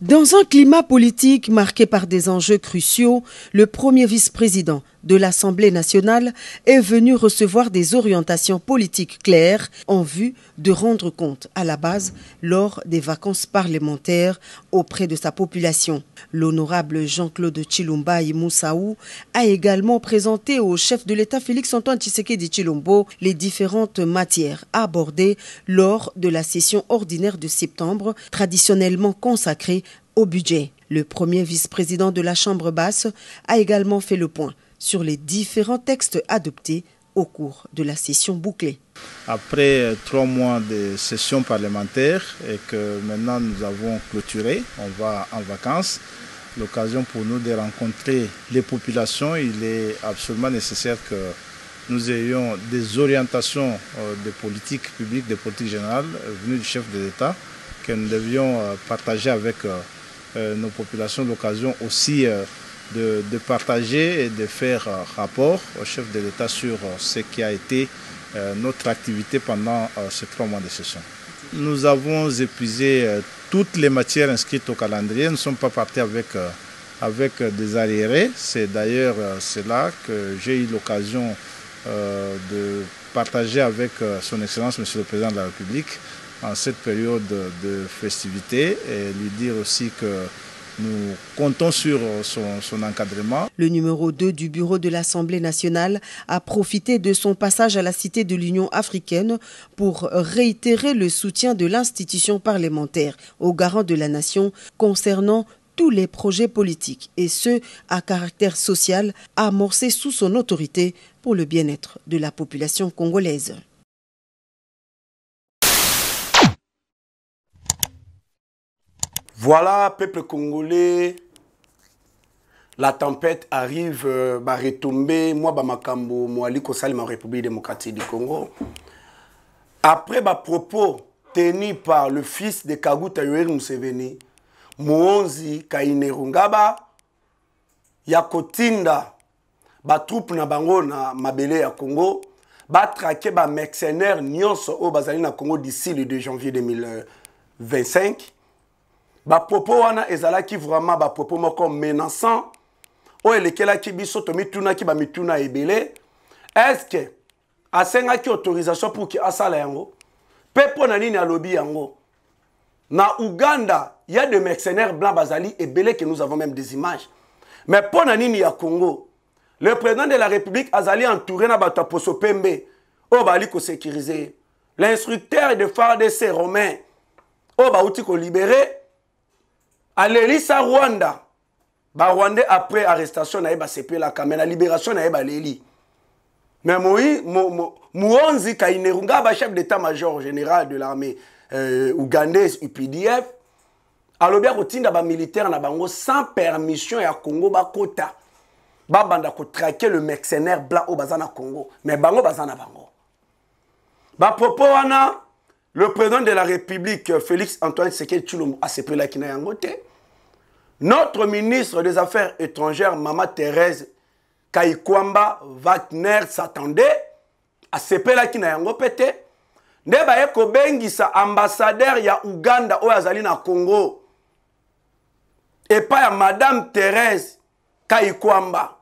Dans un climat politique marqué par des enjeux cruciaux, le premier vice-président de l'Assemblée nationale est venu recevoir des orientations politiques claires en vue de rendre compte à la base lors des vacances parlementaires auprès de sa population. L'honorable Jean-Claude Tshilomba Moussaou a également présenté au chef de l'État Félix-Antoine Tshisekedi Tshilombo les différentes matières abordées lors de la session ordinaire de septembre, traditionnellement consacrée au budget. Le premier vice-président de la Chambre basse a également fait le point sur les différents textes adoptés au cours de la session bouclée. Après 3 mois de session parlementaire et que maintenant nous avons clôturé, on va en vacances, l'occasion pour nous de rencontrer les populations, il est absolument nécessaire que nous ayons des orientations de politique publique, de politique générale venues du chef de l'État que nous devions partager avec nos populations, l'occasion aussi de partager et de faire rapport au chef de l'État sur ce qui a été notre activité pendant ces 3 mois de session. Nous avons épuisé toutes les matières inscrites au calendrier. Nous ne sommes pas partis avec des arriérés. C'est d'ailleurs cela que j'ai eu l'occasion de partager avec son Excellence, Monsieur le Président de la République, en cette période de festivité, et lui dire aussi que nous comptons sur son encadrement. Le numéro 2 du bureau de l'Assemblée nationale a profité de son passage à la Cité de l'Union africaine pour réitérer le soutien de l'institution parlementaire aux garants de la nation concernant tous les projets politiques et ceux à caractère social amorcés sous son autorité pour le bien-être de la population congolaise. Voilà, peuple congolais, la tempête arrive, va retomber, moi, Makambo, moi, Likosali, ma République démocratique du Congo. Après, propos tenus par le fils de Kaguta Yoweri Museveni, Moonzi Kainerungaba, Yakotinda, troupe na bango na mabele ya Congo, traquer mercenaires nyonso au bazali na Congo d'ici le 2 janvier 2025. Propos wana ezalaki vraiment propos moko menaçant o elekelaki biso to mituna ki mituna ebele. Est-ce que asengaki autorisation pour ki asala yango pepo na nini alobi yango? Na Uganda il y a des mercenaires blancs bazali ebele que nous avons même des images. Mais pour na nini ya Congo le président de la République azali entouré na bato poso pembe o bali ko sécuriser l'instructeur de FARDC Romain o bauti ko libérer. Alelisa Rwanda, Rwanda après arrestation na CP la kamena libération na leli. Mais Moonzi Kainerungaba, chef d'état-major général de l'armée ougandaise UPDF, alobia kotinda militaire na bango sans permission ya Congo bakota. Banda ko traquer le mercenaire blanc au bazana Congo, mais bango bazana bango. Propos wana le président de la République, Félix-Antoine Tshisekedi Tshilombo, a CP la kina yangote. Notre ministre des Affaires étrangères, Mama Thérèse Kaikwamba Wagner, s'attendait à CP la kina yangote. Neba eko bengisa ambassadeur ya Uganda au azali na Congo. Et pas ya Madame Thérèse Kaikwamba.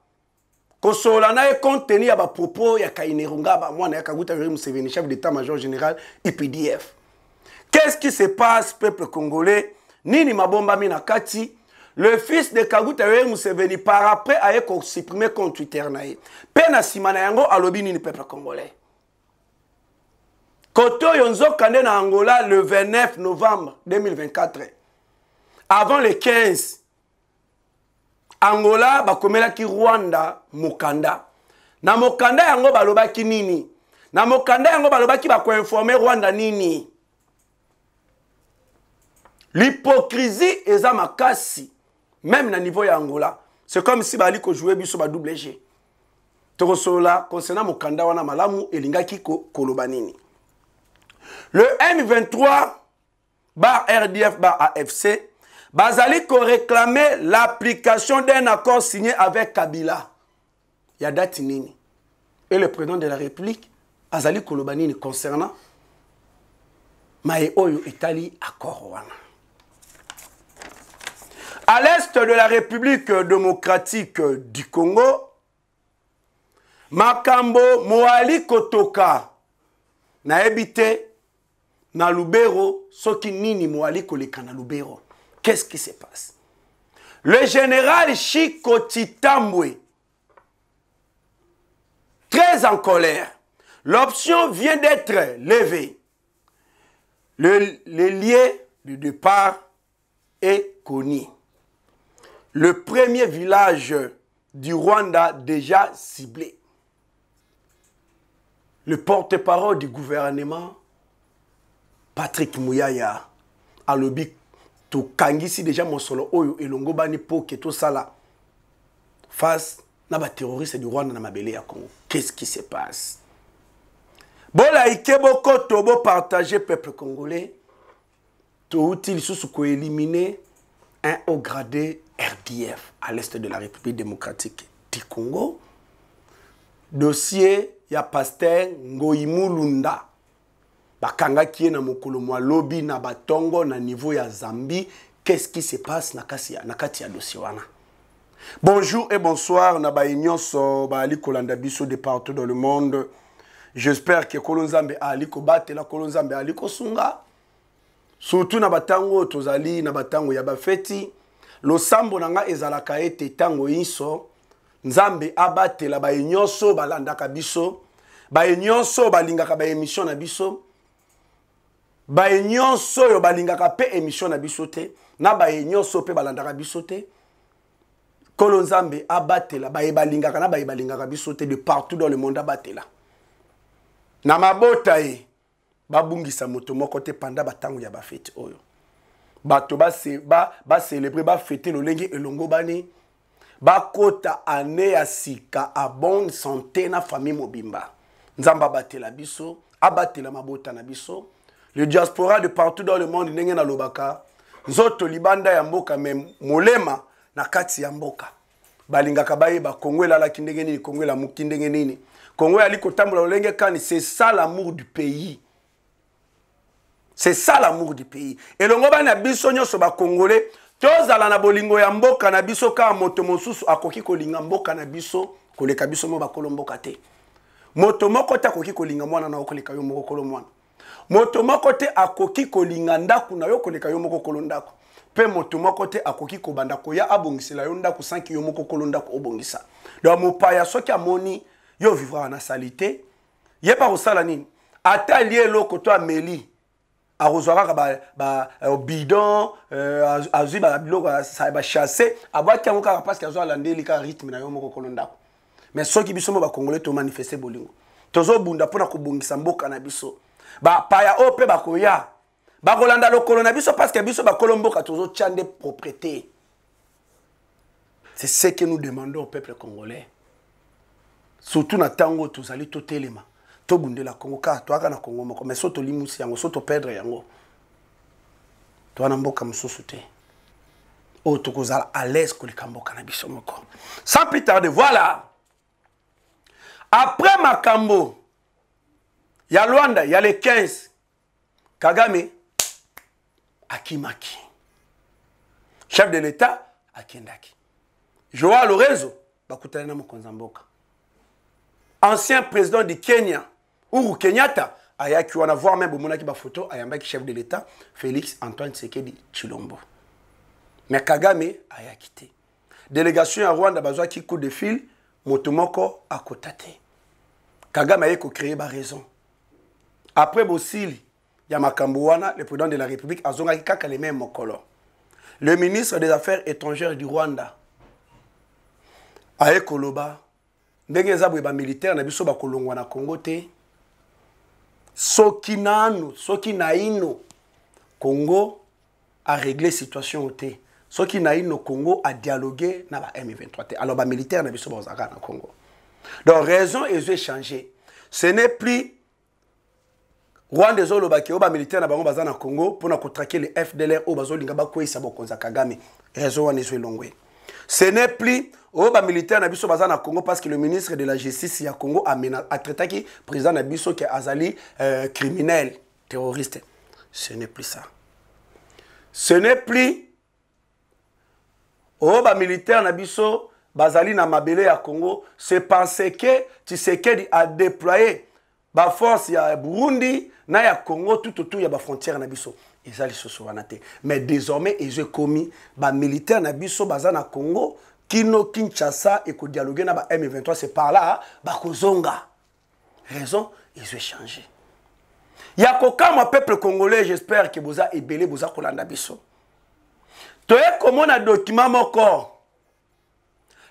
Kosola na contenu ya propos ya Kainerungaba, moi na Kaguta Yoweri Museveni, chef d'état-major général IPDF. Qu'est-ce qui se passe, peuple congolais? Nini mabomba mina kati? Le fils de Kaguta Yoweri Museveni par après a été supprimé compte Twitter nae. Pena simana yango alobi nini peuple congolais. Koto yonzo kande na Angola le 29 novembre 2024. Avant le 15 Angola bakomela ki Rwanda mokanda. Na mokanda yango balobaki nini? Na mokanda yango balobaki bako informer Rwanda nini? L'hypocrisie eza makasi même na niveau ya Angola. C'est comme si bali ko jouer biso ba double G. Tokosola concernant mokanda wana malamu elingaki koloba nini? Le M23 RDF AFC bazali ko réclamer l'application d'un accord signé avec Kabila. Ya date nini? Et le président de la République azali koloba nini concernant Mae Oyo Italie accord wana. À l'est de la République démocratique du Congo, makambo Moali Kotoka na ebite na Lubero, soki nini Moali koleka na Lubero. Qu'est-ce qui se passe? Le général Chiko Titambwe, très en colère, l'option vient d'être levée. Le lien du départ est connu. Le premier village du Rwanda déjà ciblé. Le porte-parole du gouvernement, Patrick Mouyaya, a lobby to kangisi déjà mon solo oyo elongo bani po keto sala face na ba terroriste du Rwanda na mabele ya Congo. Qu'est-ce qui se passe? Bola ikebo koto bo partager peuple congolais. To utile sous ko éliminer un haut gradé RDF à l'est de la République démocratique du Congo. Dossier ya pasteur Ngoyimu Lunda. Bakanga kie na mokolo mwa lobby na batongo na niveau ya Zambie. Qu'est-ce qui se passe na kati ya dossier wana? Bonjour et bonsoir na ba nyonso ba ali kolanda biso de partout dans le monde. J'espère que Kolonzambe ali ko batela Kolonzambe ali ko sunga. Surtout na batango tozali na batango ya bafeti. Losambo nanga ezalaka ete tango inso Nzambe abatela ba nyonso balandaka biso. Ba nyonso balingaka ba émission na biso. Ba nyonso yo balingaka pe émission na biso te. Na ba nyonso pe balandaka biso te. Kolonzambe abatela ba balingaka na ba balingaka biso te de partout dans le monde abatela. Na mabota e babungisa moto moko te panda batango ya bafete oyo. Bato ba célébrer ba fêter lolenge elongo bani. Ba kota ane ya sika a bonne santé na famille mobimba. Nzamba batela biso, abatela mabota na biso. Le diaspora de partout dans le monde ndenge na lobaka. Nzoto libanda ya mboka mem molema na kati ya mboka. Balingaka baye ba Congo la kindenge nini, Congo la mukindenge nini. Congo ali kotambola lolenge kani, c'est ça l'amour du pays. C'est ça l'amour du pays. Et le ngoba na biso nyonso ba Congolais, tozala na bolingo ya mboka na biso ka moto mosusu akoki kolinga mboka na biso, koleka biso mo ba kolomboka te. Moto moko ta akoki kolinga mwana na okoleka yo moko kolomwana. Moto moko te akoki kolinga ndaku na yo koleka yo moko kolondako. Pe moto moko te akoki kobanda koya abongisela yo ndaku sanki yo moko kolondako obongisa. Donc mopaya soki amoni yo vivra na salité, yeba kosala nini? Ata lié loko to ameli arozwaka ba bidon azui ba biloko ba chasser abaki yango kaka parce que azo alandeli ka rythme na yo moko kolondako. Mais soki biso mo ba Congolais to manifester bolingo. Tozo bunda pona kobongisa mboka na biso. Ba paya ope ba koya. Ba kolanda lokolo na biso parce que biso ba kolomboka tozo tchande propriété. C'est ce que nous demandons au peuple congolais. Surtout na tango tozali to telema. To bundela Congo ka to aka na Congo moko mais soto limusi yango soto perdre yango. To na mboka mususu te. O to kozala à l'aise ko likamboka na biso moko. Sans plus tarder, voilà. Après Makambo, il y a Luanda, il y a les 15. Kagame, Akimaki. Chef de l'État, Akendaki. Joao Lorenzo, Bakutana Mokonzamboka. Ancien président du Kenya, Uhuru Kenyatta, Ayaki, on a voir même Bomonaki Bafoto, Ayambaki, chef de l'État, Félix Antoine Tshisekedi Tshilombo. Mais Kagame, Ayakité. Délégation à Rwanda, Bazouaki, coup de fil, Motomoko, Akotate. Kagame a créé ma raison. Après Bossili, Yamakambouana, le président de la République, a zonga kaka les mêmes mokolo. Le ministre des Affaires étrangères du Rwanda, Aye Koloba, ndenge zabwe ba militaire na biso ba kolongwa na Congo te. Soki naino Congo a réglé situation te. Soki naino Congo a dialogué na ba M23 te. Alors ba militaire na biso ba ozaka na Congo. Donc raison est changé. Ce n'est plus Rwanda zolobaki oba militaire na bango baza na Congo pour na traquer les FDLR au bazolinga ba kwesa bokonza Kagame. Raison wana ezwe longwe. Ce n'est plus oba militaire na biso baza na Congo parce que le ministre de la justice ya Congo a traité qui président na biso qui azali criminel, terroriste. Ce n'est plus ça. Ce n'est plus Oh ba militaire na biso bazali na mabele ya Congo, c'est parce que Tshisekedi a déployé ba force ya Burundi na ya Congo tout autour ya ba frontière na biso. Ezali soso wana te. Mais désormais ils ont commis ba militaire na biso baza na Congo kino Kinshasa et ko dialoguer na ba M23, c'est par là ba kozonga. Raison, ils ont changé. Yako kama peuple congolais, j'espère que boza ebele boza kolanda biso. Toye komona document moko.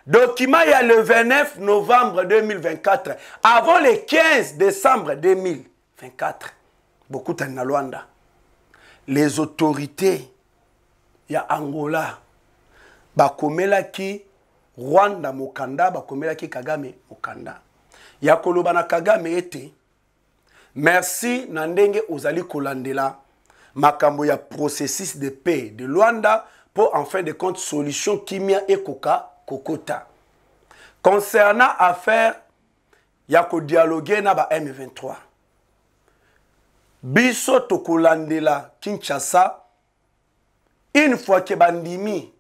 Document il y a le 29 novembre 2024 avant le 15 décembre 2024. Beaucoup de Luanda. Les autorités ya Angola bakomela ki Rwanda mokanda bakomela ki Kagame mokanda. Ya koloba na Kagame ete merci na ndenge ozali kolandela makambo ya processus de paix de Luanda pour en fin de compte solution kimia et koka kokota. Concernant affaire ya ko dialoguer na ba M23. Biso tokolandela Kinshasa une fois que bandimi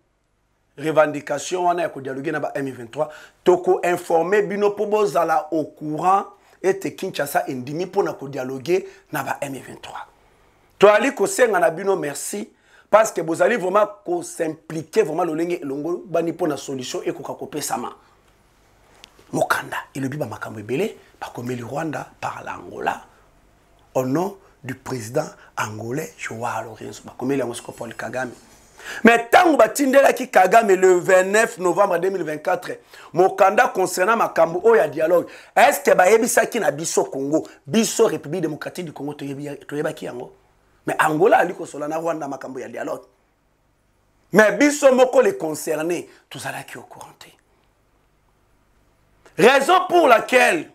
revendication wana ya ko dialoguer na ba M23 toko informer bino po bozala au courant et Kinshasa endimi pour na ko dialoguer na ba M23. To ali ko senga na bino merci parce que vous allez vraiment s'impliquer vraiment lolenge longo bani pour na solution et ko kopesama. Mokanda et le biba makambo ebele ba komeli Rwanda par l'Angola au nom du président angolais Joao Lourenço ba komeli Moscow Paul Kagame. Mais tant que batindela ki Kagame le 29 novembre 2024 Mokanda concernant makambo o ya dialogue est-ce que ba yebisa ki na biso Congo biso République démocratique du Congo to yeba ki yango. Mais Angola aliko sola na Rwanda makambo ya dialogue. Mais biso moko les concernés tout ça là qui au courant. Raison pour laquelle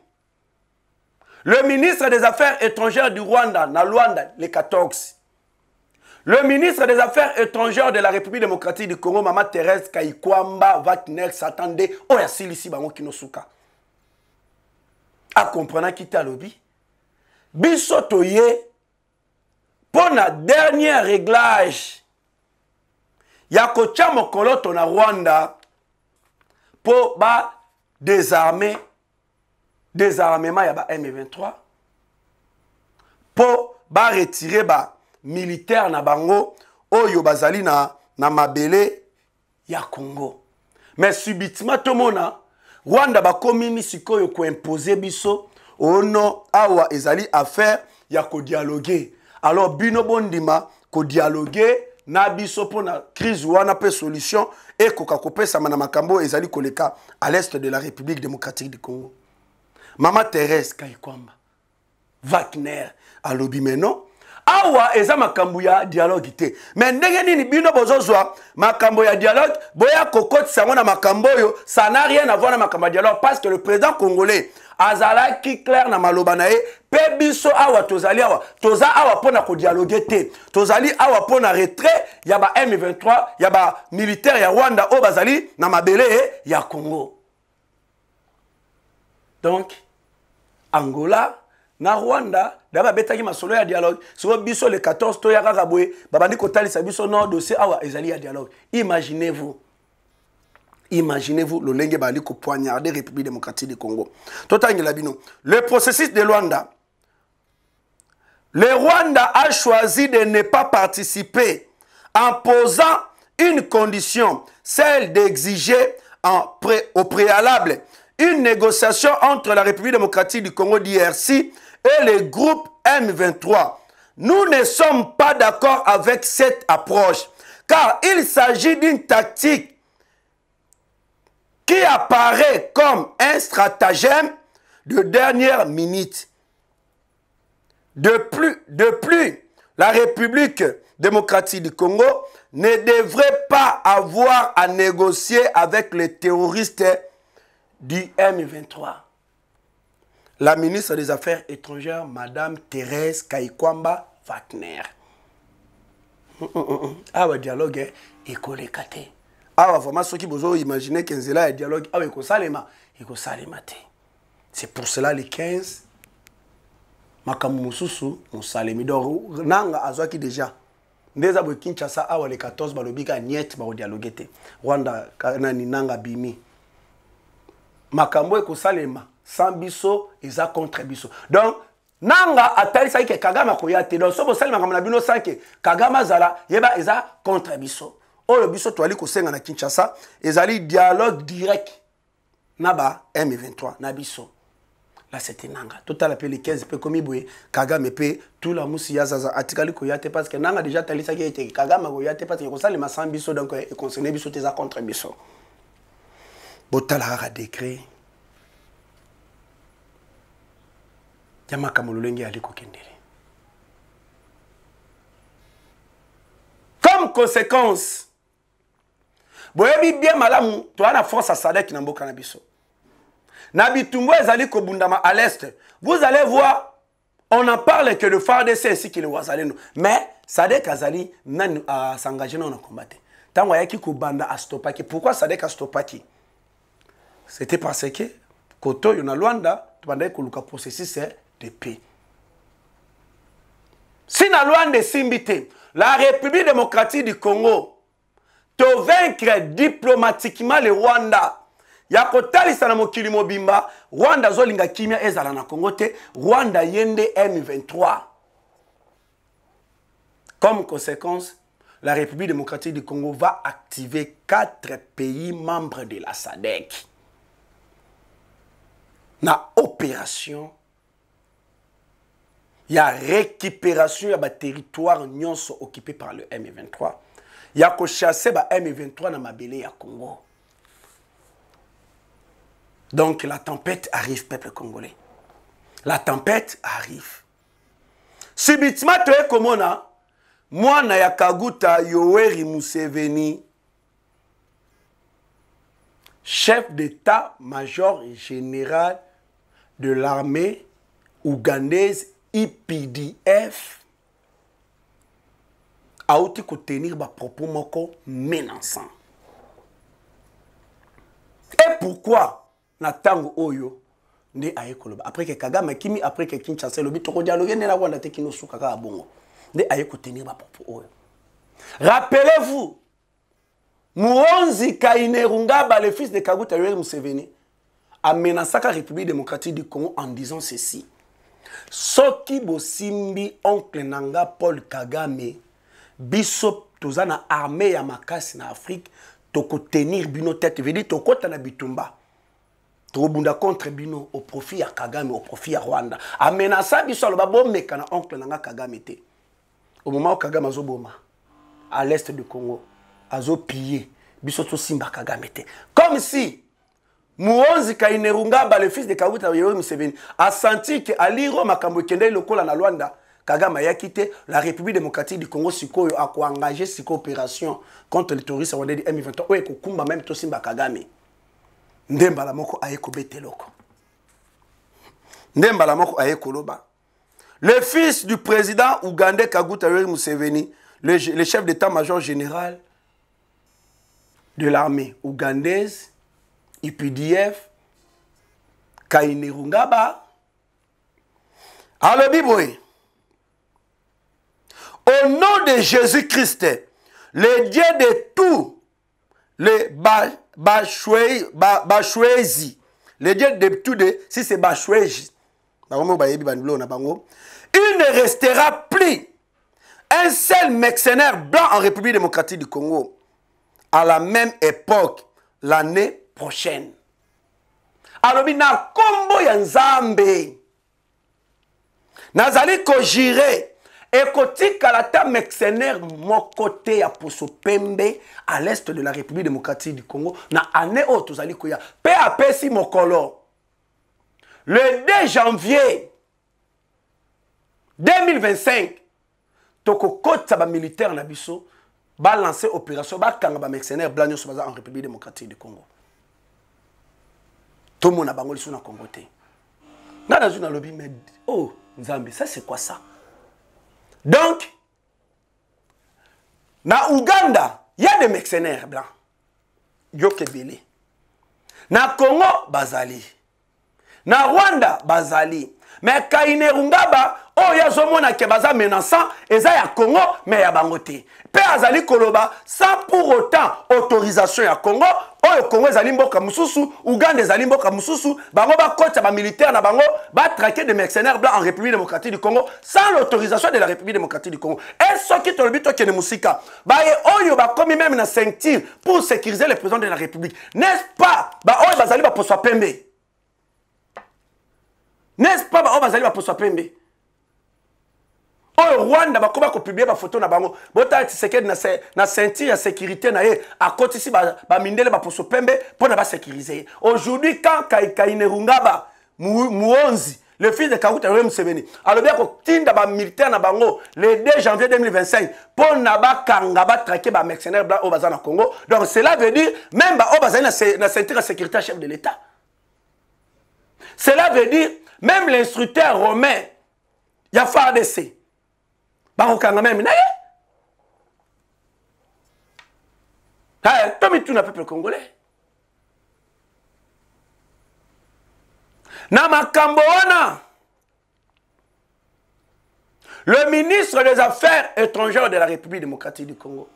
le ministre des Affaires étrangères du Rwanda, na Luanda, les 14, le ministre des Affaires étrangères de la République démocratique du Congo, Maman Thérèse Kayikwamba Wagner, s'attendait au Yasilisi Bango Kinosuka. A comprendre qui t'a lobby. Bisotoye, pour la dernière réglage, Yakocha Mokoloto na Rwanda, pour désarmement ya M23 pour retirer militaire na bango oyo bazali na mabele ya Congo. Mais subitement tomona Rwanda bakomi sikoyo ko imposer biso ono awa ezali affaire ya ko dialoguer. Alors bino bondima ko dialoguer na biso pour na crise wana pe solution et koka kopesa mana makambo ezali koleka à l'est de la République démocratique du Congo. Maman Thérèse Kayikwamba Wagner alobi meno awa eza makambo ya dialogue te. Mais ndenge nini bino bozozwa makambo ya dialogue boya kokotisa ngona makambo yo ça n'a rien à voir na makambo ya dialogue parce que le président congolais azala ki clair na maloba na e pe biso awa tozali awa toza awa pona ko dialoguer te tozali awa pona retrait ya ba M23 ya ba militaire ya Rwanda o bazali na mabele ya Congo. Donc Angola na Rwanda d'aba betaki masolo ya dialogue so biso le 14 to ya kakabwe babandi kotalisa biso no dossier awa ezali ya dialogue. Imaginez-vous le lenge bali ko poignarder République démocratique du Congo. Totangela bino. Le processus de Luanda. Le Rwanda a choisi de ne pas participer en posant une condition, celle d'exiger au préalable une négociation entre la République démocratique du Congo DRC et le groupe M23. Nous ne sommes pas d'accord avec cette approche car il s'agit d'une tactique qui apparaît comme un stratagème de dernière minute. De plus, la République démocratique du Congo ne devrait pas avoir à négocier avec les terroristes du M23. La ministre des Affaires étrangères, Madame Thérèse Kayikwamba Wagner. Awa dialogue ekolekate. Awa vraiment ceux qui vous imaginez que c'est là un dialogue awa ekosalema te. C'est pour cela les 15 makamu mususu musalemi donc nanga azwaki déjà ndeza bo Kinshasa awa le 14 balobika niet ba dialoguer Rwanda nani nanga bimi makambo ekosalema sans biso eza contre biso donc nanga atalisa ke Kagame koyate donc so bo salema ngamana bino sanke Kagame zala yeba eza contre biso oyo biso toali kosenga na Kinshasa ezali dialogue direct naba M23 na biso. Là c'était nanga total appelé 15 peu comme iboué Kagame pe tout la musi ya zaza atikali ko yate parce que nanga déjà talisa ki ete Kagame ko yate parce que ko sale masan biso donc e concerné biso teza contre biso botala ra décret yama kamololenge ali ko kendele comme conséquence boyebi bien malamu to ana force à Sadek na mboka na biso. Nabitumbo ezali kobundama à l'est. Vous allez voir, on en parle que le FARDC ainsi que le Ouazaleno. Mais Sadek Azali a s'engagé dans le combat. Tant qu'il y a qui kobanda a stoppaki. Pourquoi Sadek a stoppaki? C'était parce que Koto yona Luanda, tu bandai koluka processus de paix. Si na Luanda simbité, la République démocratique du Congo te vaincre diplomatiquement le Rwanda. Ya kotalisa na mokili mobimba Rwanda zolinga kimia ezala na Congo te Rwanda yende M23. Comme conséquence, la République démocratique du Congo va activer 4 pays membres de la SADC. Na opération il y a récupération ya ba territoire nyonso occupé par le M23. Il y a ko chasser ba M23 na mabele ya Congo. Donc la tempête arrive, peuple congolais. La tempête arrive. Subitement, tu es comme on a, moi, na Kaguta Yoweri Museveni, chef d'état-major général de l'armée ougandaise IPDF, a outi ko tenir ba propos moko menaçant. Et pourquoi? Na tango oyo nde aye koloba après que Kagame kimi après que Kinshasa lobi toko dialoguer na Rwanda te kino suka ka bongo nde aye ko tenir ba propos oyo. Rappelez-vous Muhonzi Kainerugaba le fils de Kaguta Yoweri Museveni a menacé la République démocratique du Congo en disant ceci: Soki bosimbi oncle nanga Paul Kagame biso tozana armée ya makasi na Afrique toko tenir bino tête veut dire toko ta na bitumba Trobunda contre bino au profit à Kagame, au profit à Rwanda. Amenasa biso aloba bomeka na oncle nanga Kagame te. Au moment où Kagame azoboma à l'est du Congo, azo pillé biso to simba Kagame te. Comme si Muhonzi Kainerugaba le fils de Kaguta Yoweri Museveni a senti que aliro makambo kende lokola na Rwanda Kagame a quitté la République démocratique du Congo sikoyo a ko engagé cette opération contre les terroristes rwandais du M23 ou ko kumba même to simba Kagame. Ndembala moko ayeko beteloko. Ndembala moko ayeko loba. Le fils du président ougandais Kaguta Yoweri Museveni, le chef d'état-major général de l'armée ougandaise, IPDF, Kainerugaba, alobi boye. Au nom de Jésus-Christ, le Dieu de tout, le Bashwezi, le Dieu de tout, si c'est Bashwezi, il ne restera plus un seul mercenaire blanc en République démocratique du Congo à la même époque, l'année prochaine. Alors, na kombo ya Nzambe, nazali ko jire. Et côté Kalata mercenaire mon côté à Poso Pembe à l'est de la République démocratique du Congo na année autre zali koya pe a si mokolo le 2 janvier 2025 toko kota ba militaire na biso ba lancer opération ba kanga ba mercenaire blanc so en République démocratique du Congo tout le monde a bango liso na Congo te na na lobby mais oh Nzambe ça c'est quoi ça? Donc, na Ouganda, il y a des mercenaires blancs. Yokebele. Na Congo, Bazali. Na Rwanda bazali. Mais Kainerungaba, oh yazomona ke baza menaçant, eza ya Congo, mais ya bangote. Pe azali koloba, sans pour autant autorisation ya Congo, oh Congo ezali mboka mususu, Uganda ezali mboka mususu, bango ba kocha ba militaire na bango, ba traquer des mercenaires blancs en République démocratique du Congo, sans l'autorisation de la République démocratique du Congo. Et ce qui te le but que ne musika, ba ye oyo ba komi même na ceinture pour sécuriser le président de la République. N'est-ce pas? Ba oyo bazali ba poswa pembe. N'est-ce pas? Ba oyo bazali ba poswa pembe. Oh Rwanda bakoba ko publier ba photo na bango bota Tshisekedi na ceinture ya sécurité na ye à côté ici ba mindele ba poso pembe pour na ba sécuriser. Aujourd'hui quand Kainerungaba Muonzi le fils de Kaguta Museveni alors bien ko tinda ba militaire na bango le 2 janvier 2025 pour na ba kanga ba traquer ba mercenaires blancs au bazar na Congo. Donc cela veut dire même ba au bazar na ceinture ya sécurité chef de l'État. Cela veut dire même l'instructeur romain ya FARDC Barokanga même naye. Ah, Tommy tout n'a peuple congolais. Na makambo wana. Le ministre des Affaires étrangères de la République démocratique du Congo,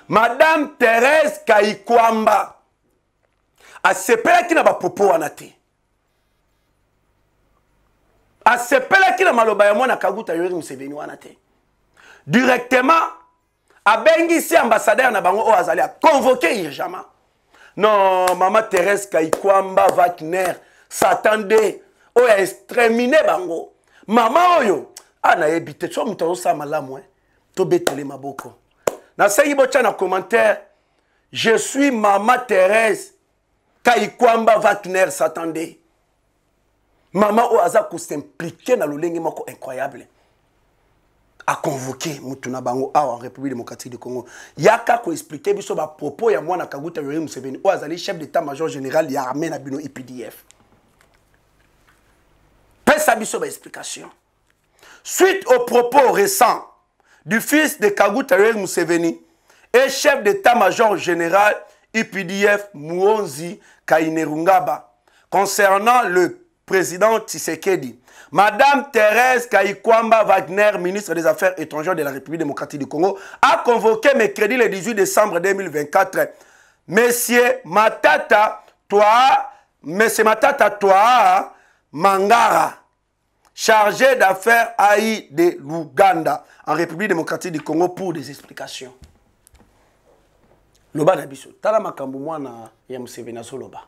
Madame Thérèse Kayikwamba, a sepela ki na ba popo wana te. A sepela ki na maloba ya mwana Kaguta Yoweri Museveni wana te. Directement a bengisi ambassadeur na bango o azali a convoqué urgemment. Non, maman Thérèse Kayikwamba Wagner s'attendait o a exterminé bango. Maman oyo ana ebite so mutazo sa malamu to betele maboko. Na sengi bocha na commentaire, je suis maman Thérèse Kayikwamba Wagner s'attendait. Maman Oaza ko s'impliquer dans le moko incroyable. A convoqué Mutuna Bango en République démocratique du Congo. Yaka ko expliquer biso ba propos ya mwana Kaguta Yoweri Museveni Oazali chef d'état-major général ya armée na bino IPDF. Pesa biso ba explication. Suite aux propos récents du fils de Kaguta Yoweri Museveni et chef d'état-major général IPDF Muonzi Kainerungaba concernant le président Tshisekedi, Madame Thérèse Kayikwamba Wagner, ministre des Affaires étrangères de la République démocratique du Congo, a convoqué mercredi le 18 décembre 2024 Monsieur Matata Toa Mangara, chargé d'affaires AI de l'Ouganda en République démocratique du Congo pour des explications. Loba Nabiso, tala makambo mwana ya Museveni azoloba.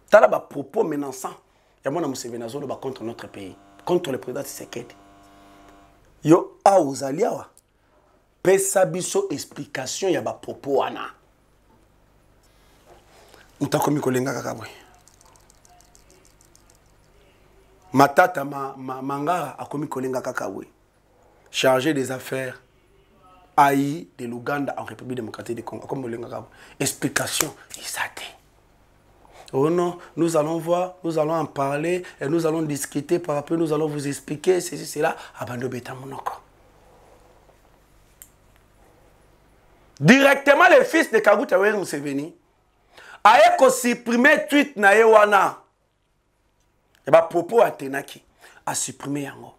Tala ba propos menaçants. Il y a Museveni azoloba contre notre pays, contre le président Tshisekedi. Yo a ozaliawa. Pesa biso explication ya ba propos wana. Mutakomi kolenga kakabwe. Matata Mangara akomi kolenga kakabwe. Chargé des affaires AI de l'Ouganda en République démocratique du Congo. Comme kolenga kakabwe. Explication isate. Oh non, nous allons voir, nous allons en parler, et nous allons discuter par rapport, nous allons vous expliquer, ceci, cela. Abando beta monoko. Directement, le fils de Kaguta Yoweri Museveni a supprimé tweet na yewana. Et bah, propos à Tenaki a supprimé yango.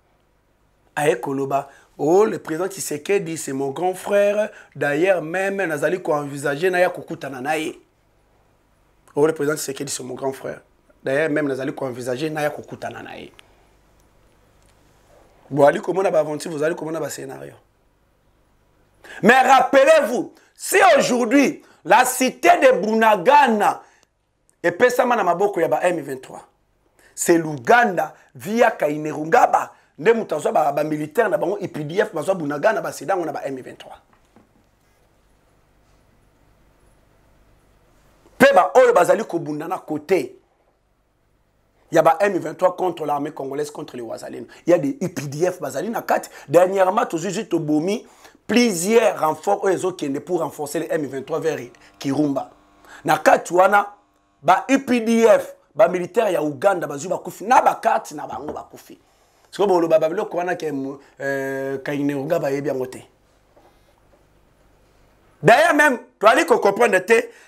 A koloba, oh, le président Tshisekedi, c'est mon grand frère. D'ailleurs, même, Nazali ko envisager na ya kokutana naye. Oh, le président Tshisekedi, c'est mon grand frère. D'ailleurs, même nous allons envisager Naya Kokutana Nae. Vous allez comment on a avancé, vous allez comment on a scénario. Mais rappelez-vous, si aujourd'hui, la cité de Bunagana et Pesama Namaboko Yaba M23, c'est l'Ouganda via Kainerungaba, ne mutazo ba militaire na bango IPDF bazo Bunagana ba sedan on a ba M23. Peba oyo bazali ko bundana côté. Il y a ba M23 contre l'armée congolaise contre les Ouazalines. Il y a des IPDF bazali na kat. Dernièrement to juge to bomi plusieurs renforts qui ne pour renforcer les M23 vers Kirumba. Na kat wana ba IPDF ba militaire ya Uganda bazu ba kufi na ba kat na bango ba kufi. Siko bolo ba babilo ko wana ke Kainerungaba ba yebi ngote. D'ailleurs même, tu as dit qu'on comprend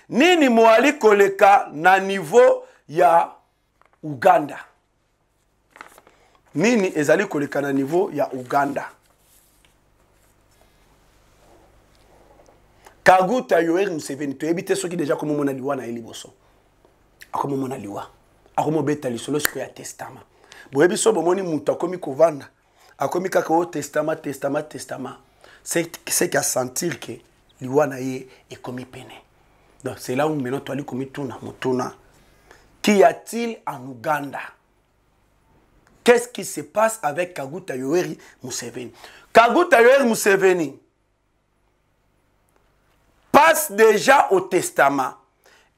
nini moali koleka na niveau ya Uganda. Nini ezali koleka na niveau ya Uganda. Kaguta Yoweri Museveni to ebite soki déjà comme mona liwa na eliboso. Akomo mona liwa. Akomo beta lisolo siko ya testament. Boyebi so bomoni muta komi kovanda. Akomi kaka o testament. C'est qu'à sentir que liwa na ye est komi pene. Donc c'est là où maintenant toi li komi tuna mutuna. Qu'y a-t-il en Ouganda? Qu'est-ce qui se passe avec Kaguta Yoweri Museveni? Kaguta Yoweri Museveni passe déjà au testament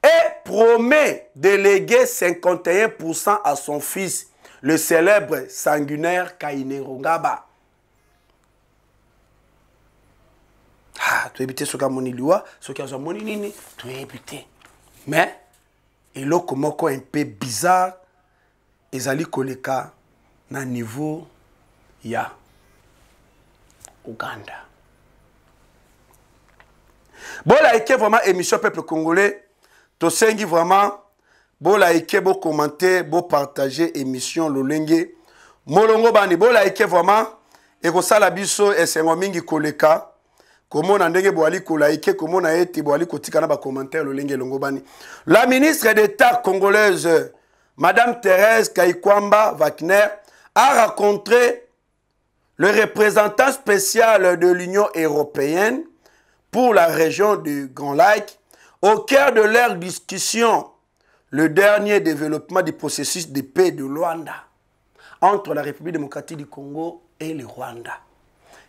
et promet de léguer 51% à son fils, le célèbre sanguinaire Kainerugaba. Ah, tu évites ce qu'a moni liwa, ce qu'a moni nini, tu évites. Mais, et là, comme un peu bizarre, ezali koleka na niveau ya Uganda. Bon, là, il y a vraiment émission Peuple Congolais. To sengi vraiment. Bon, là, il y a beau commenter, beau partager émission Lolenge. Molongo bani. Bon, là, il y a vraiment. Et que ça, la biso, et c'est un mingi koleka. Comment on a ndenge boali kolaike, comment on a été boali kotika na ba commentaire Lolenge longo bani. La ministre d'État congolaise, Madame Thérèse Kaikwamba Wagner, a rencontré le représentant spécial de l'Union européenne pour la région du Grand Lac. Au cœur de leur discussion, le dernier développement du processus de paix de Luanda entre la République démocratique du Congo et le Rwanda.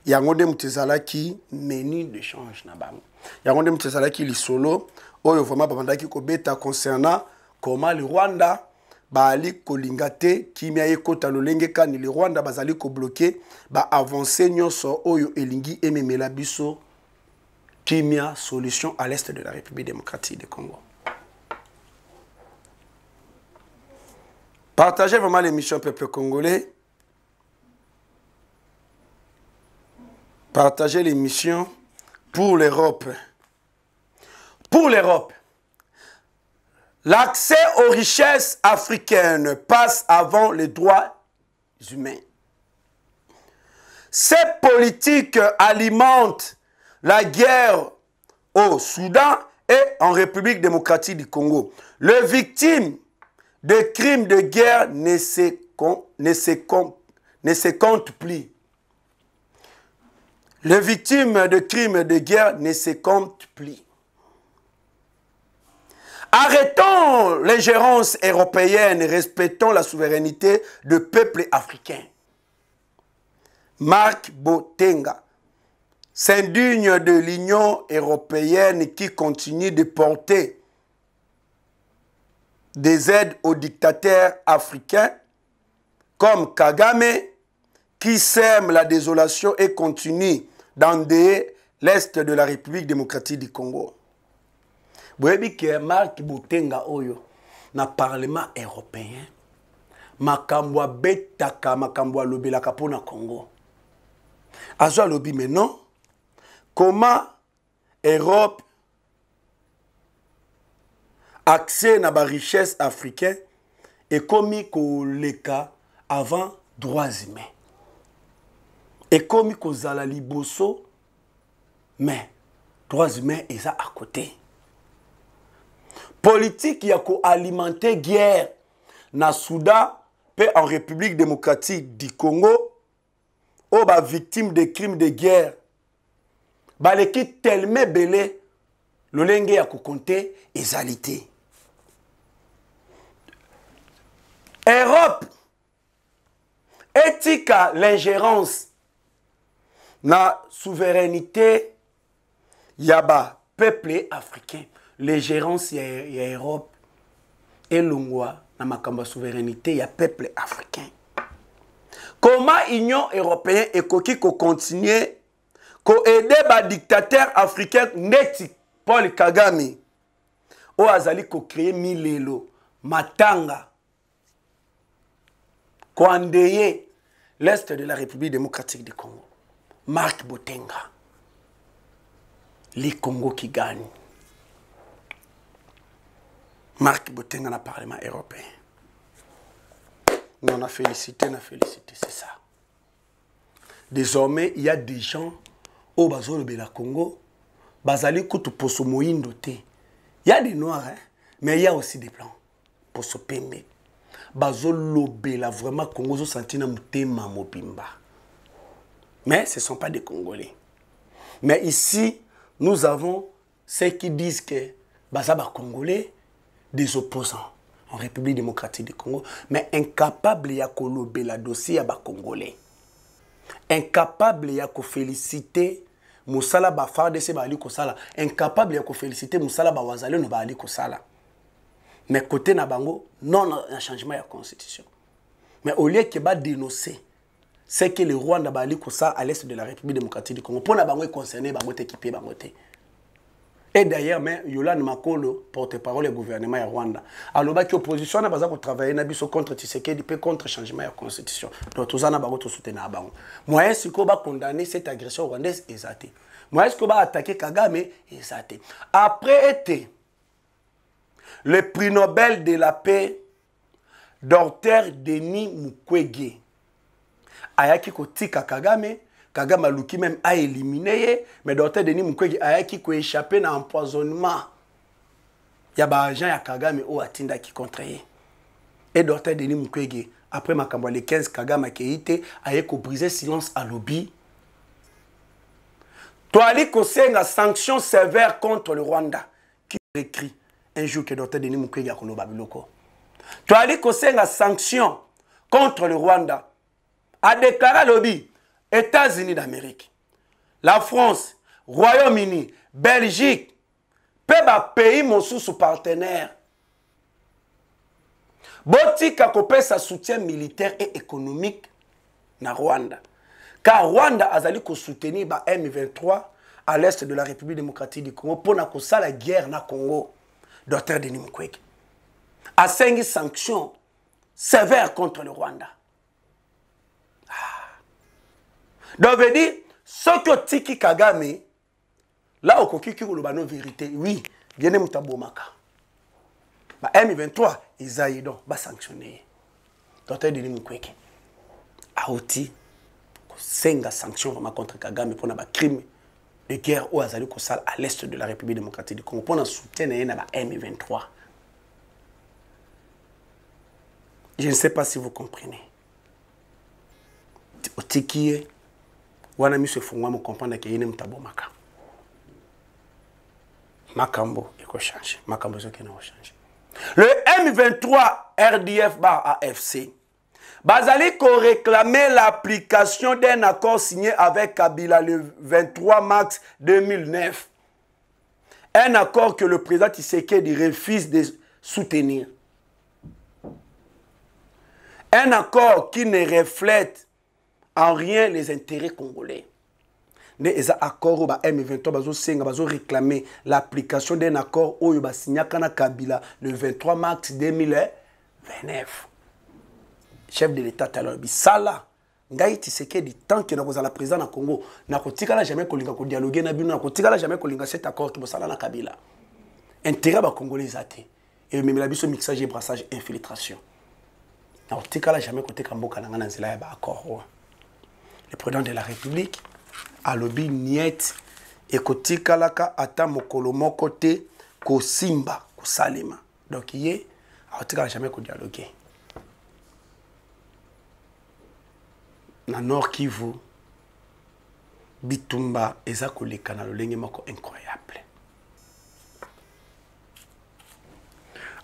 Yangonde mutezalaki menu d'échange na bango. Yangonde mutezalaki lisolo oyo vraiment babandaki ko beta concernant comment le Rwanda baali kolingate kimia ekota lolenge kani le Rwanda bazali ko bloquer ba avancer nyonso oyo elingi ememela biso kimia solution à l'est de la République démocratique du Congo. Partagez vraiment l'émission Peuple Congolais. Partagez l'émission pour l'Europe. Pour l'Europe, l'accès aux richesses africaines passe avant les droits humains. Ces politiques alimentent la guerre au Soudan et en République démocratique du Congo. Les victimes de crimes de guerre ne se comptent plus. Les victimes de crimes de guerre ne se comptent plus. Arrêtons l'ingérence européenne et respectons la souveraineté du peuple africain. Marc Botenga s'indigne de l'Union européenne qui continue de porter des aides aux dictateurs africains comme Kagame, qui sème la désolation et continue d'endeuiller l'Est de la République démocratique du Congo. Vous voyez que Marc Botenga Oyo, na Parlement européen, makambwa betaka, makambwa lobelaka po na Congo. Azwa lobi maintenant, comment Europe accès na ba richesse africaine et comme koleka avant droits humains. Et comme kozala liboso, mais droits humains est à côté. Politique y a ko alimenter guerre na Soudan et en République démocratique du Congo, ou ba victime de crimes de guerre, ba l'équipe tellement belé, le lenge ya ko compter ezalité. Europe éthique l'ingérence na souveraineté yaba peuple africain, l'ingérence ya Europe et l'ongwa na makamba souveraineté ya peuple africain. Comment Union européenne et koki ko continuer ko aider ba dictateur africain neti Paul Kagame o azali ko créer milelo matanga ko endeuiller l'Est de la République démocratique du Congo. Marc Botenga. Les Congo qui gagnent. Marc Botenga dans le Parlement européen. Mais on a félicité, c'est ça. Désormais, il y a des gens au Bazolo Bela Congo, Bazali Koutou Poso Moïndo te. Il y a des noirs, hein, mais il y a aussi des blancs. Poso Pembe. Bazolo Bela vraiment Congo zo sentina mutema mobimba. Mais ce ne sont pas des Congolais. Mais ici, nous avons ceux qui disent que Bazaba Congolais, des opposants en République démocratique du Congo, mais incapables de kolobe la dossier à Congolais. Incapable de féliciter Moussala Bafar de Sebali Kosala. Incapable de féliciter Moussala Bawazale no Bali Kosala. Mais côté Nabango, non un changement de la constitution. Mais au lieu que va dénoncer, c'est que le Rwanda Bali Kosala à l'est de la République démocratique du Congo. Pour Nabango est concerné, Bango est équipé, Bango est. Et d'ailleurs, Yolande Makolo, porte-parole du gouvernement de Rwanda, alors que l'opposition n'a pas travaillé contre Tshisekedi et contre le changement de la constitution. Donc, tout ça n'a pas soutenu. Moi, est-ce qu'on va condamner cette agression rwandaise? Exacté. Moi, est-ce qu'on va attaquer Kagame? Exacté. Après été, le prix Nobel de la paix, Dr Denis Mukwege, ayaki kotika Kagame. Kagame Luki même a éliminé, mais Dr Denis Mukwege a échappé dans l'empoisonnement. Il y a des agents à Kagame ou à Tinda qui contre. Et Dr Denis Mukwege, après Makambo le 15, Kagame a brisé silence à lobby. Toali Kosenga sanction sévère contre le Rwanda. Qui écrit un jour que Dr Denis Mukwege a kono babiloko. Toali Kosenga sanction contre le Rwanda. A déclaré lobby. États-Unis d'Amérique, la France, Royaume-Uni, Belgique, pays mon sous partenaire. Botika kopé sa soutien militaire et économique na Rwanda. Car Rwanda a soutenir ba M23 à l'est de la République démocratique du Congo pour la guerre na Congo. Dr Denis Mukwege a 5 sanctions sévères contre le Rwanda. Donc, veut dire, ce que Tiki Kagame, là, au Kokiki ou le vérité, oui, bien aimé Tabomaka. M23, ils aillent donc, sanctionner. Dr Denis Mukwege a aussi 5 sanctions contre Kagame pour un crime de guerre au Azali Kosal à l'est de la République démocratique du Congo pour un soutien à M23. Je ne sais pas si vous comprenez. Au Tiki, wana miso fungwa mo comprendre que yene mtabo maka makambo eko changer makambo zoke na changer. Le M23 RDF bar AFC bazali ko réclamer l'application d'un accord signé avec Kabila le 23 mars 2009, un accord que le président Tshisekedi refuse de soutenir, un accord qui ne reflète en rien les intérêts congolais. Les accords M23 bazo réclamer l'application d'un accord où il signé Kabila le 23 mars 2029. Chef de l'État alors bisala ngai Tshisekedi tant que nous la président na Congo na kotikala jamais kolinga ko dialoguer na bino na kotikala jamais kolinga cet accord qui bosala na Kabila. Intérêt ba congolais até et même la biso mixage et brassage infiltration. Na kotikala jamais côté kamboka na ngana nzela ya ba accord. Le président de la République a lobby niet et kotika laka ata mokolo moko te ko simba ko salema. Donc yé a kotika jamais ko dialoguer. Na Nord Kivu bitumba eza koleka na lolenge moko incroyable.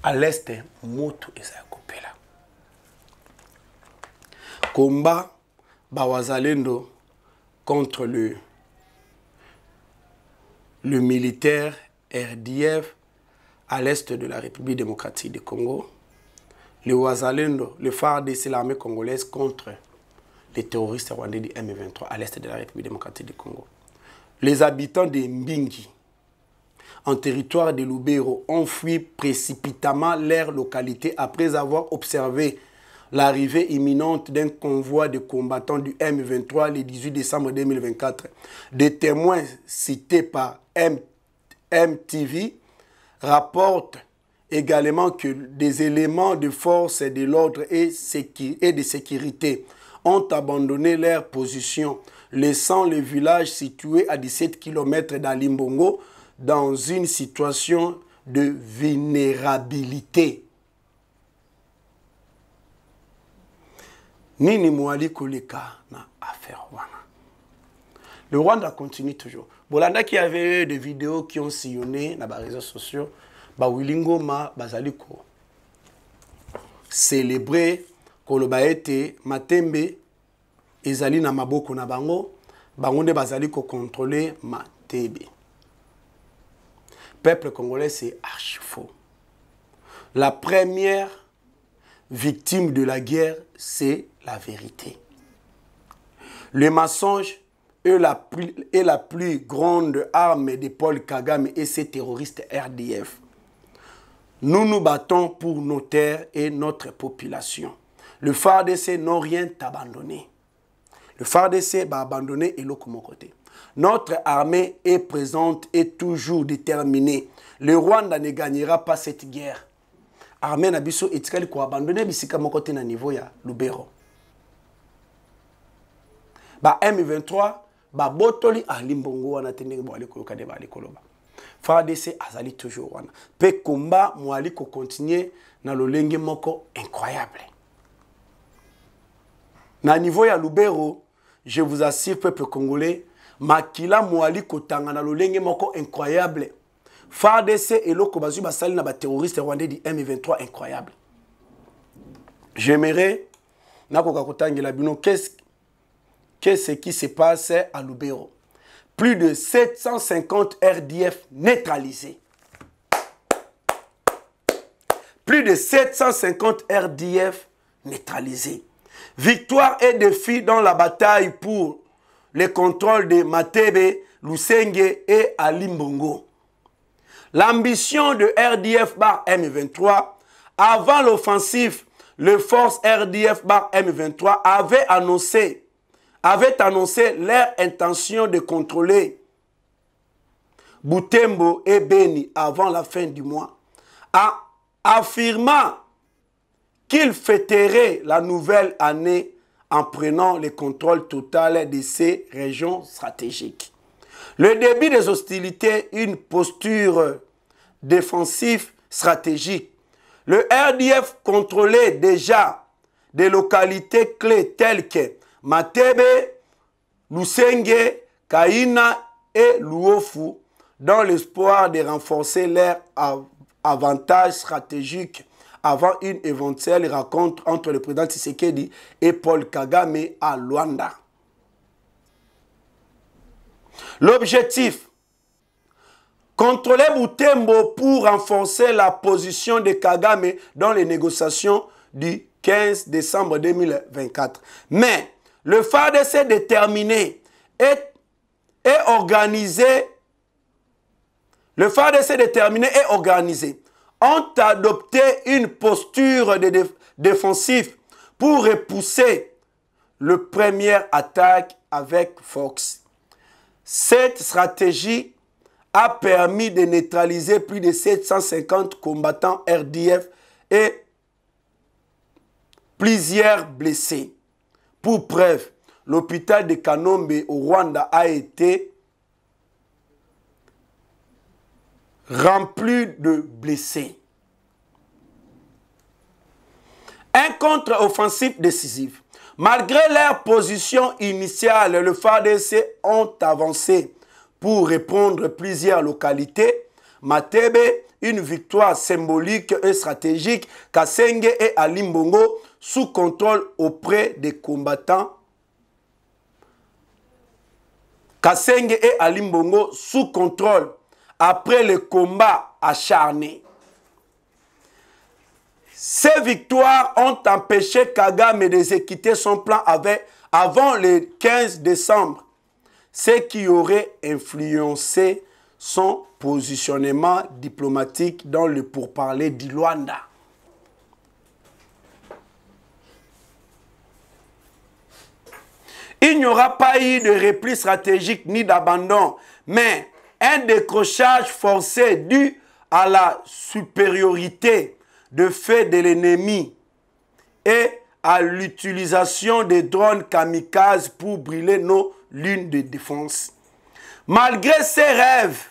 À l'est moto eza kopela. Combat Bawazalendo contre le militaire RDF à l'est de la République démocratique du Congo. Le Wazalendo, le phare de l'armée congolaise contre les terroristes rwandais du M23 à l'est de la République démocratique du Congo. Les habitants de Mbingi, en territoire de Lubero, ont fui précipitamment leur localité après avoir observé l'arrivée imminente d'un convoi de combattants du M23 le 18 décembre 2024. Des témoins cités par MTV rapportent également que des éléments de force de l'ordre et de sécurité ont abandonné leur position, laissant le village situé à 17 km d'Alimbongo dans une situation de vulnérabilité. Nini Mwali Koleka na affaire wana. Le Rwanda continue toujours. Bolanda qui avait des vidéos qui ont sillonné dans les réseaux sociaux, Wilingo ma bazaliko célébrer koloba ete Matembe ezali na maboko na bango, bangonde bazaliko contrôler Matebe. Peuple congolais, c'est archi faux. La première victime de la guerre, c'est la vérité. Le mensonge est la plus grande arme de Paul Kagame et ses terroristes RDF. Nous nous battons pour nos terres et notre population. Le FARDC n'a rien abandonné. Le FARDC va abandonner et l'autre côté. Notre armée est présente et toujours déterminée. Le Rwanda ne gagnera pas cette guerre. Armée Nabiso etikali ko abandonner bisika mokote na niveau ya Lubero. Ba M23 ba botoli alimbongo wana tendenge bo ali koloka de ba ali koloba. FARDC azali toujours wana. Pe combat mo ali ko continuer na lolenge moko incroyable. Na niveau ya Lubero, je vous assure peuple congolais, makila mo ali ko tanga na lolenge moko incroyable. FARDC et l'autre bazu basali na ba terroriste rwandais du M23 incroyable. J'aimerais nakoka kotangela bino qu'est-ce qui se passe à Lubero. Plus de 750 RDF neutralisés. Plus de 750 RDF neutralisés. Victoire et défi dans la bataille pour le contrôle de Matebe, Lusenge et Alimbongo. L'ambition de RDF bar M23, avant l'offensive, le force RDF bar M23 avait annoncé leur intention de contrôler Butembo et Beni avant la fin du mois, affirmant qu'ils fêteraient la nouvelle année en prenant le contrôle total de ces régions stratégiques. Le début des hostilités, une posture défensive stratégique. Le RDF contrôlait déjà des localités clés telles que Matebe, Lusenge, Kaina et Luofu dans l'espoir de renforcer leur avantage stratégique avant une éventuelle rencontre entre le président Tshisekedi et Paul Kagame à Luanda. L'objectif, contrôler Butembo pour renforcer la position de Kagame dans les négociations du 15 décembre 2024. Mais le FARDC déterminé et organisé, ont adopté une posture défensive pour repousser la première attaque avec Fox. Cette stratégie a permis de neutraliser plus de 750 combattants RDF et plusieurs blessés. Pour preuve, l'hôpital de Kanombe au Rwanda a été rempli de blessés. Un contre-offensif décisif. Malgré leur position initiale, le FARDC ont avancé pour reprendre plusieurs localités. Matebe, une victoire symbolique et stratégique. Kasenge et Alimbongo, sous contrôle auprès des combattants. Kasenge et Alimbongo, sous contrôle après le combat acharné. Ces victoires ont empêché Kagame d'exécuter son plan avant le 15 décembre, ce qui aurait influencé son positionnement diplomatique dans le pourparler du Luanda. Il n'y aura pas eu de repli stratégique ni d'abandon, mais un décrochage forcé dû à la supériorité de fait de l'ennemi et à l'utilisation des drones kamikazes pour brûler nos lignes de défense. Malgré ces rêves,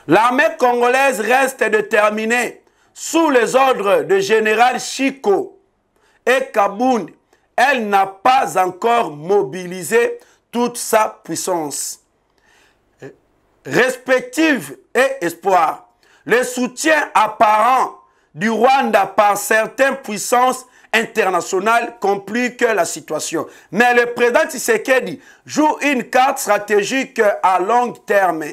l'armée congolaise reste déterminée sous les ordres du général Chico et Kabound. Elle n'a pas encore mobilisé toute sa puissance. Respective et espoir. Le soutien apparent du Rwanda par certaines puissances internationales complique la situation. Mais le président Tshisekedi joue une carte stratégique à long terme,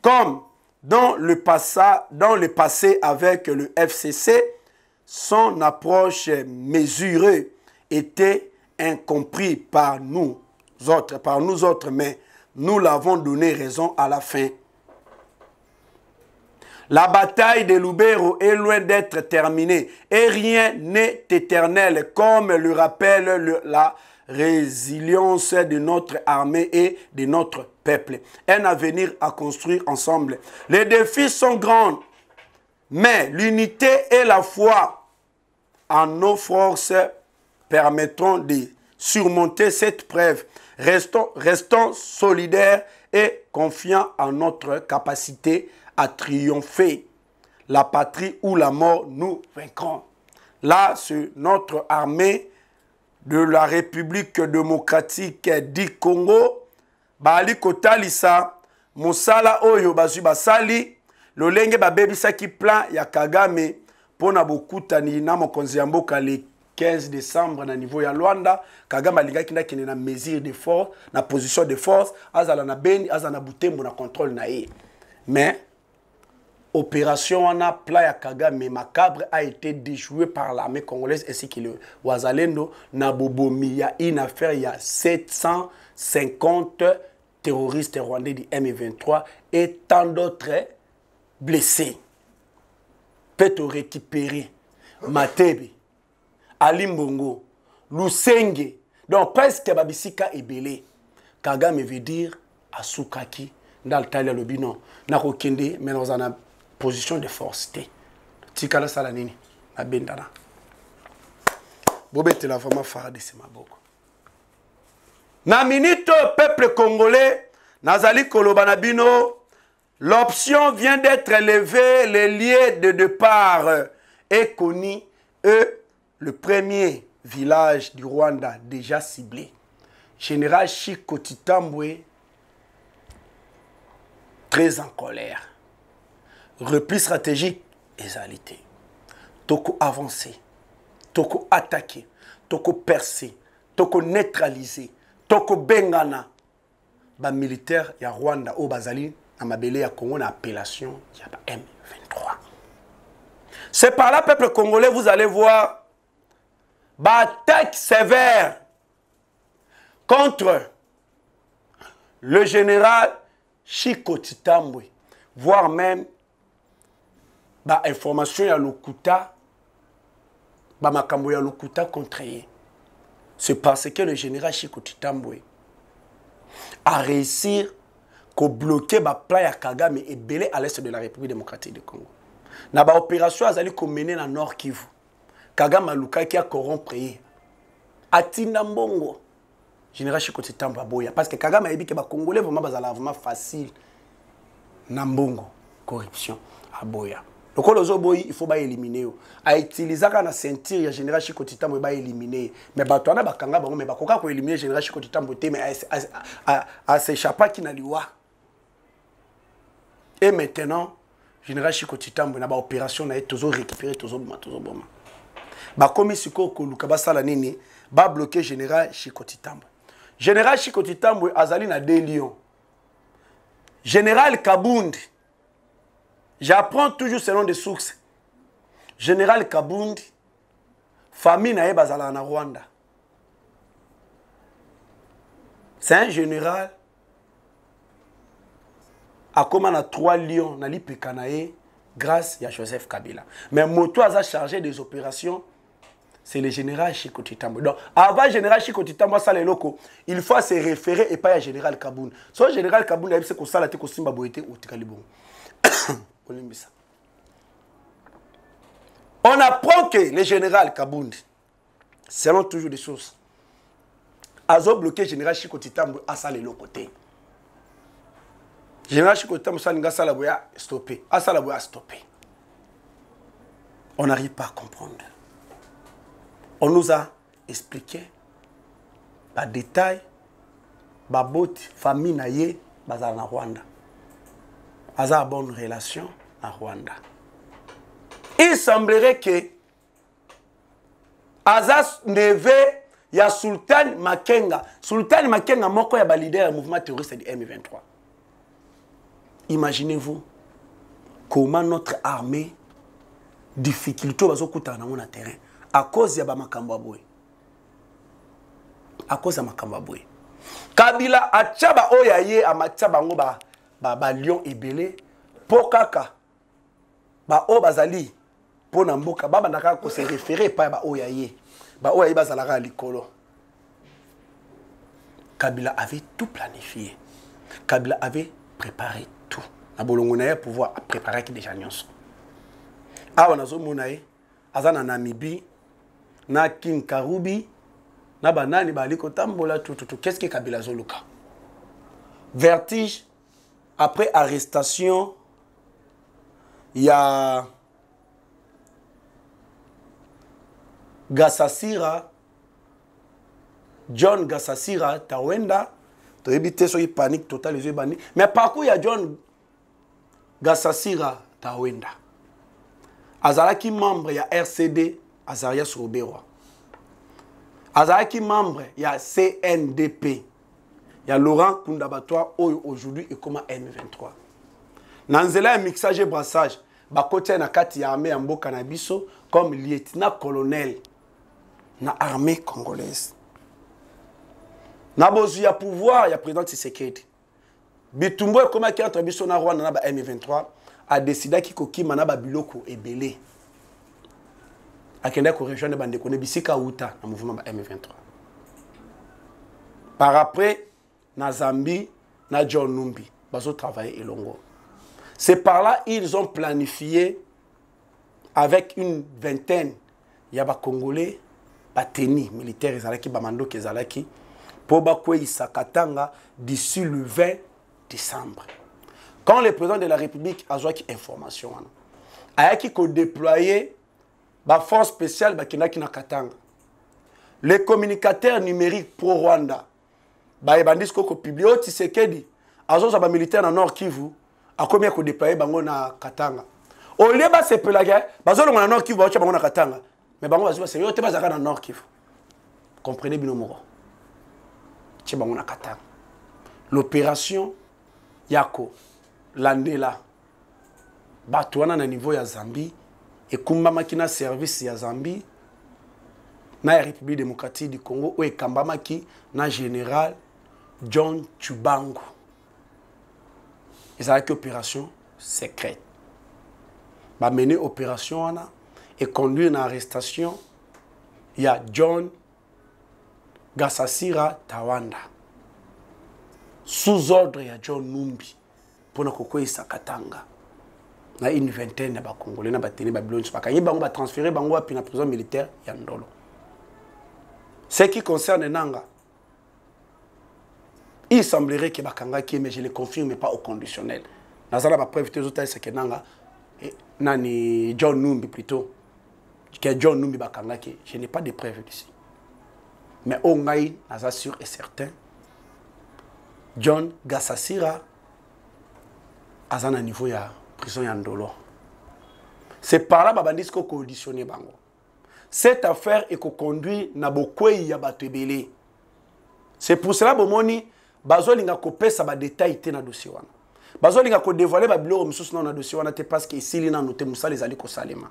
comme dans le passé avec le FCC. Son approche mesurée était incomprise par nous autres, mais nous l'avons donné raison à la fin. La bataille de Lubero est loin d'être terminée et rien n'est éternel, comme le rappelle la résilience de notre armée et de notre peuple. Un avenir à construire ensemble. Les défis sont grands, mais l'unité et la foi en nos forces permettront de surmonter cette preuve. Restons solidaires et confiants en notre capacité à triompher. La patrie ou la mort, nous vaincrons. Là, c'est notre armée de la République démocratique du Congo. Bali kotalisa musala oyo bazwi basali lolenge babebisaki plan ya Kagame pona bokutani na mokonzi ya mboka le 15 décembre na niveau ya Luanda. Kagame alingaki ndakene na mesure de force, na position de force, azala na Beni, azala na Butembo na contrôle na ye. Mais opération wana plan ya Kagame macabre a été déjoué par l'armée congolaise ainsi que le Wazalendo na bobomi ya une affaire il y a 750 terroristes rwandais du M23 et tant d'autres blessés. Peut-on récupérer Matebe, Alimbongo, Lusenge, donc presque Babisika et Belé. Kagame veut dire Asukaki dans le Talia Lobino. Nakokende, mais dans une position de force. Tikala Salanini, à Bendana. Bobete la vraiment farade c'est ma boko. Na minute peuple congolais, Nazali Kolobanabino, l'option vient d'être levée, les lieux de départ est connu, le premier village du Rwanda déjà ciblé. Général Chico Titambwe, très en colère. Repli stratégique, égalité. Toko avancé, toko attaqué, toko percé, toko neutralisé, toko bengana. Ba militaire ya Rwanda au Bazali, na mabele ya Congo na appellation ya ba M23. C'est par là, peuple congolais, vous allez voir attaque sévère contre le général Chico Titambwe, voire même information ya Lokuta, makambo ya Lokuta contre ye. C'est parce que le général Chico Titambwe a réussi à bloquer le plan ya Kagame et belé à l'est de la République démocratique du Congo. Na ba opération azali ko mener na Nord Kivu. Kagame Luka qui a corrompu. Atinda mbongo. Général Chico Titambwe boya parce que Kagame a dit que ba Congolais vraiment facile. Nambongo corruption à boya. Donc il faut éliminer. A utiliser la ceinture ya Général Chico Titambwe ba éliminer. Mais batwana bakanga bango mais bakoka ko éliminer Général Chico Titambwe mais à s'échapper qui na liwa. Et maintenant Général Chico Titambwe na ba opération na toujours récupérer toujours boma. Ba komi siko ko luka basala nini ba bloquer Général Chico Titambwe. Général Chico Titambwe azali na 2 lions. Général Kabound, j'apprends toujours selon des sources. Général Kabound, famille na bazala na Rwanda. C'est un général a comme on a 3 lions na lipekanae grâce à Joseph Kabila. Mais Moto a chargé des opérations c'est le général Chikoti Tambo. Donc, avant le général Chikoti Tambo, il faut se référer et pas à général Kaboun. So, le général Kaboun, il faut que ça, il Simba Boité ou Tikalibon. On apprend que le général Kaboun, selon toujours des sources, a bloqué le général Chikoti Tambo à ça, le côté. Le général Chikoti Tambo, ça, il a stoppé. À ça, il a stoppé. On n'arrive pas à comprendre. On nous a expliqué, par détail, par famille naïe, bazar na Rwanda. Bazar bonne relation à Rwanda. Il semblerait que Azaz neveu ya Sultan Makenga. Sultan Makenga moko ya ba leader du mouvement terroriste du M23. Imaginez-vous comment notre armée difficulté bazo kutana na terrain. À cause de makambo boy. À cause de makambo boy. Kabila achaba oyaye amachaba ngo ba lion ebele pokaka ba o bazali pona mboka baba ndaka ko se référer pa ba oyaye bazalaka likolo. Kabila avait tout planifié. Kabila avait préparé tout. Na bolongo na pouvoir préparer qui déjà nyonso. Awa nazo monaye azana Namibie na King Karubi na banani baliko tambola tout. Qu'est-ce que Kabila Zoluka? Vertige. Après arrestation, il y a Gassasira, John Gassasira Tawenda. Tu éviter ce panique totale les yeux bannis. Mais par contre il y a John Gassasira Tawenda. Azalaki membre, il y a RCD, Azaria Sobewa. Azalaki membre, il y a CNDP. Il y a Laurent Kundabatwa, aujourd'hui est comme M23. Nanzela un mixage et brassage. Bakotia na kati ya armée ambo Kanabiso comme lieutenant-colonel na armée congolaise. Na bozu ya pouvoir, il y a président Tshisekedi. Bitumbo comme qui entre biso na Rwanda na M23 a décidé qu'il kokima na babiloko ebele. Akenda ko rejoindre bande kone bisika uta na mouvement M23. Par après na Zambie na John Numbi bazo travailler elongo. C'est par là ils ont planifié avec une vingtaine ya ba congolais ba teni militaires ezalaki ba mando kezalaki pour ba ko isakatanga d'ici le 20 décembre. Quand le président de la République a joué information, a déployé la force spéciale qui na Katanga. Les communicateurs numériques pro-Rwanda, ils ont publié Tshisekedi, ils ont militaire dans Nord Kivu, a combien de déployé na Katanga. Au lieu de se pélaguer, ils ont Nord Kivu, ils ont Katanga. Mais ils ont dans Nord Kivu. Comprenez bien le mot. Ils ont Katanga. L'opération Yako. Landela batouana na niveau ya Zambie et kumbama ki na service ya Zambie na République démocratique du Congo ou ekambama ki na général John Tchubangu. Ils avaient opération secrète. Ba mener opération ana et conduire na arrestation ya John Gassasira Tawanda sous ordre ya John Numbi. Pour nous Katanga. Il y a une vingtaine de Congolais qui ont transféré dans la prison militaire Yandolo. Ce qui concerne Nanga, il semblerait que Bakanga qui mais je ne le confirme pas au conditionnel. Nazala va preuve que c'est Nanga nani John Numbi plutôt que John Numbi Bakanga qui je n'ai pas de preuves ici. Mais au Ngaï, Nazala sûr et certain John Gassasira à un niveau de prison Yandolo. C'est par là que bandits ont conditionné bango. Cette affaire est conduite na bokwei ya batebele. C'est pour cela que moni bazo linga kopé ça ba détail té na dossier wana. Bazo linga ko dévoiler ba biloko mususu na dossier wana té parce que ici li na noté musala ezali ko salema.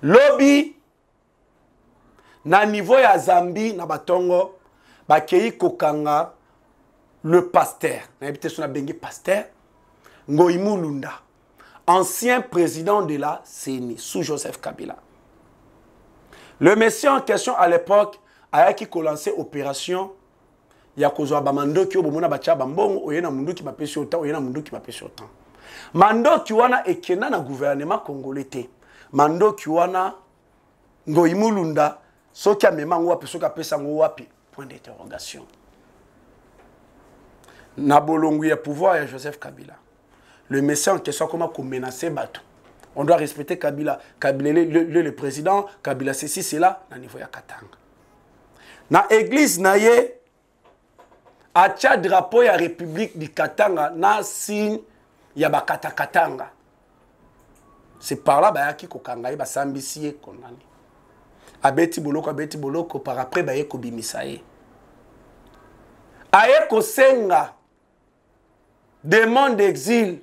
Lobby na niveau ya Zambie na batongo ba kei kokanga le pasteur. Na habité sur na bengi pasteur Ngoïmou Lunda, ancien président de la CENI, sous Joseph Kabila. Le monsieur en question à l'époque a qui lancé opération. Il y a kozwa ba mando ki obomona bacha bambongo oyena mundu ki bapesi autant oyena mundu ki bapesi autant. Mando ki wana ekena na gouvernement congolais te. Mando ki wana ngoimulunda soki amema ngo wapi soki apesa ngo wapi point d'interrogation. Na bolongu ya pouvoir ya Joseph Kabila. Le monsieur en question comment menacer bateau. On doit respecter Kabila. Kabila le président, Kabila ceci c'est là na niveau ya Katanga. Na église na ye acha drapeau ya République du Katanga na signe ya bakata Katanga. C'est par là ba ki kokanga ba sambisi konani. Abeti boloko par après ba ye ko bimisa ye. Aye ko senga demande d'exil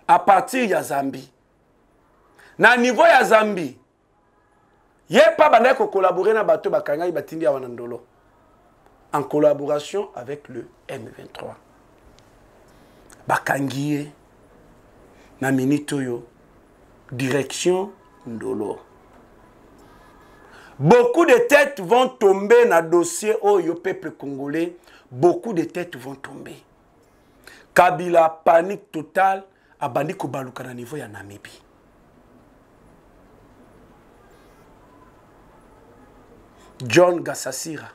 à partir ya Zambie. Na niveau ya Zambie, ye pas banda ko collaborer na bato bakanga batindi ya wanandolo. En collaboration avec le M23. Bakangiye na minitoyo direction Ndolo. Beaucoup de têtes vont tomber dans le dossier au peuple congolais. Beaucoup de têtes vont tomber. Kabila, panique totale, a bandi ko baluka na niveau ya Namibie. John Gassasira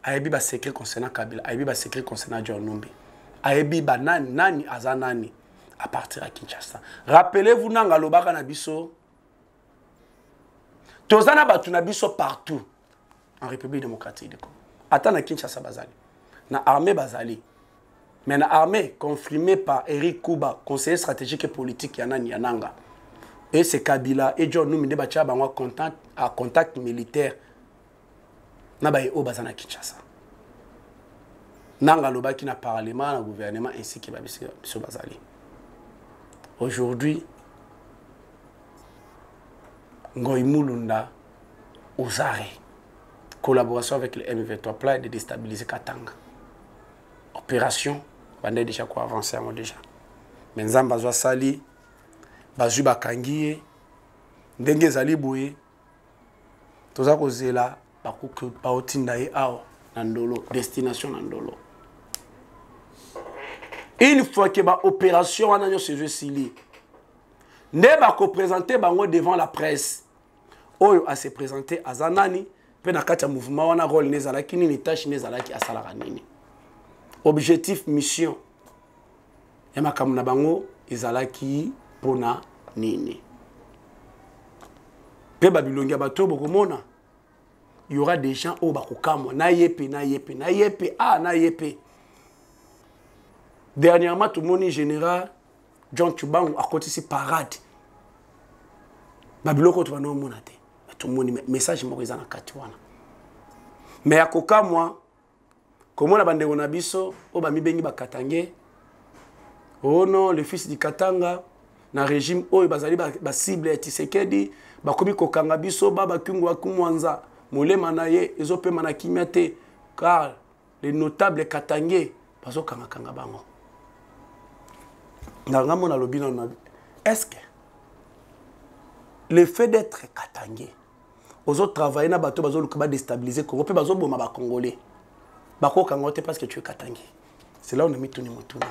ayebi ba secret concernant Kabila, ayebi ba secret concernant John Numbi. Ayebi ba nani azanani à partir de Kinshasa. Rappelez-vous nanga lobaka na biso. Tozana batu na biso partout en République démocratique du Congo. Attends na Kinshasa bazali. Na armée bazali. Mais na armée confirmée par Eric Kuba, conseiller stratégique et politique yananga. Et c'est Kabila et John Numbi bacha ba contact militaire. Na baye o bazana Kinshasa. Nanga lobaki na parlement, na gouvernement ainsi que biso bazali. Aujourd'hui, Ngoimulunda aux arrêts. Collaboration avec le M23 plan de déstabiliser Katanga. Opération, on a déjà quoi avancer déjà. Mais Nzamba Zwa Sali, Bazuba Kangiye, Ndenge Zali Bouye, tout ça cause là, Baotindaye Ao, Nandolo, destination Nandolo. Une fois que l'opération a ce jeu sili, ne va ko présenter bango devant la presse. Oyo a se présenter à Zanani, pe na kati ya mouvement wana rôle nezalaki nini tâche nezalaki asalaka nini. Objectif mission. Ya makamu na bango ezalaki pona nini. Pe babilongi bato bokomona. Il y aura des gens au bakokamwa na yepe. Dernièrement, tout le monde général John Tchubang a côté ici parade. Babiloko tu vas nous monter. Tout le monde message mo ezana katiwana. Mais akoka moi comment la bande on biso o ba mibengi ba Katange. Oh non, le fils du Katanga na régime o bazali ba cible Tshisekedi ba kobi kokanga biso ba kungwa kumwanza molema na ye ezope manakimia te car les notables Katangais bazo kanga bango. Est-ce que le fait d'être Katangais, aux autres travailler na bateau bazo luka déstabiliser Congo pe bazo boma ba Congolais. Bako kangote parce que tu es Katangais. C'est là où on a mis tout mutuna.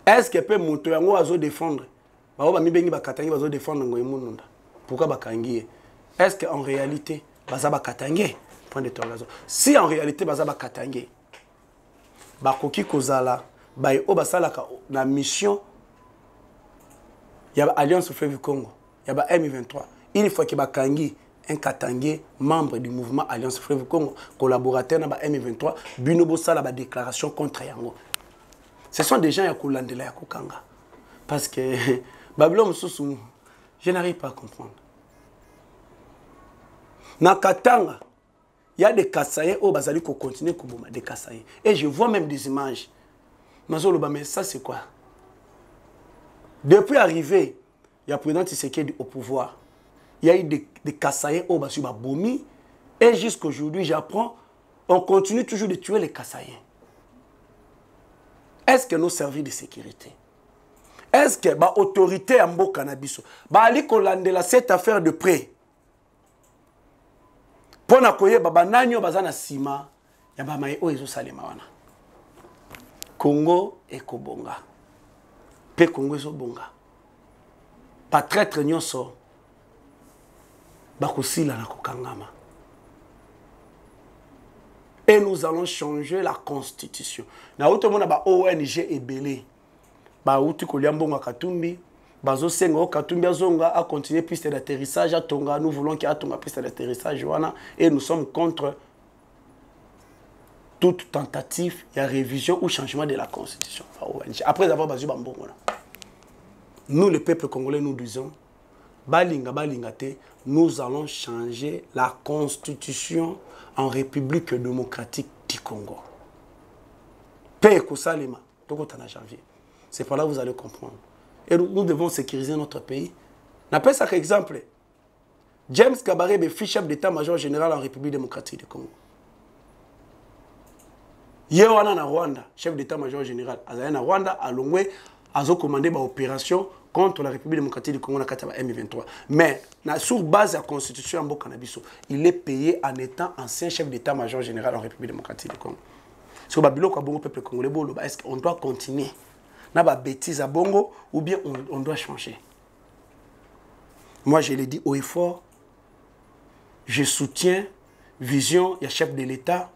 Est-ce que peut muto yango azo défendre? Ba ba mi bengi ba Katangais bazo défendre ngoimununda. Pourquoi ba kangié? Est-ce que en réalité baza ba Katangais? Point de interrogation. Si en réalité baza ba Katangais, ba koki kozala baye o basalaka na mission ya Alliance Fleuve Congo, ya ba M23. Une fois que bakangi un Katangais membre du mouvement Alliance Fleuve Congo, collaborateur na ba M23, bino bosala ba déclaration contre yango. Ce sont des gens ya kolandela ya kokanga. Parce que Babylone mususu je n'arrive pas à comprendre. Na Katanga, il y a des Kassaïens au bazali ko continuer koboma des Kassaïens. Et je vois même des images. Mais ça c'est quoi? Depuis arrivé, il y a président Tshisekedi au pouvoir. Il y a eu des Kassaïens au Basuba Bomi. Et jusqu'aujourd'hui, j'apprends, on continue toujours de tuer les Kassaïens. Est-ce que nos services de sécurité, est-ce que l'autorité en Mboka Nabiso, cette affaire de près, Pona koye baba nanyo bazana sima ya ba mai o ezo salema wana. Congo et Kobonga. Pe Congo ezo bonga. Pas traître nyonso. Ba kosila na kokangama. Et nous allons changer la constitution. Na auto mona ba ONG ebele. Ba uti koliambonga Katumbi. Bazo sengo Katumbi azonga a continuer piste d'atterrissage à Tonga. Nous voulons qu'il y ait Tonga piste d'atterrissage et nous sommes contre toute tentative de révision ou changement de la constitution. Après avoir basé Bambongo. Nous le peuple congolais nous disons balinga balingate, nous allons changer la constitution en République démocratique du Congo. Paix Kosalema, janvier. C'est par là que vous allez comprendre. Et nous devons sécuriser notre pays. N'appelle ça qu'exemple. James Kabarebe, chef d'état-major général en République démocratique du Congo. Yewana na Rwanda, chef d'état-major général. Azaya na Rwanda, a Longwe, a commandé une opération contre la République démocratique du Congo, na M23. Mais, sur base de la constitution en Bokanabiso, il est payé en étant ancien chef d'état-major général en République démocratique du Congo. Sur Babilo, quoi, bon peuple congolais, est-ce qu'on doit continuer? N'a pas bêtise à Bongo ou bien on doit changer. Moi, je l'ai dit haut et fort. Je soutiens vision, il y a chef de l'État,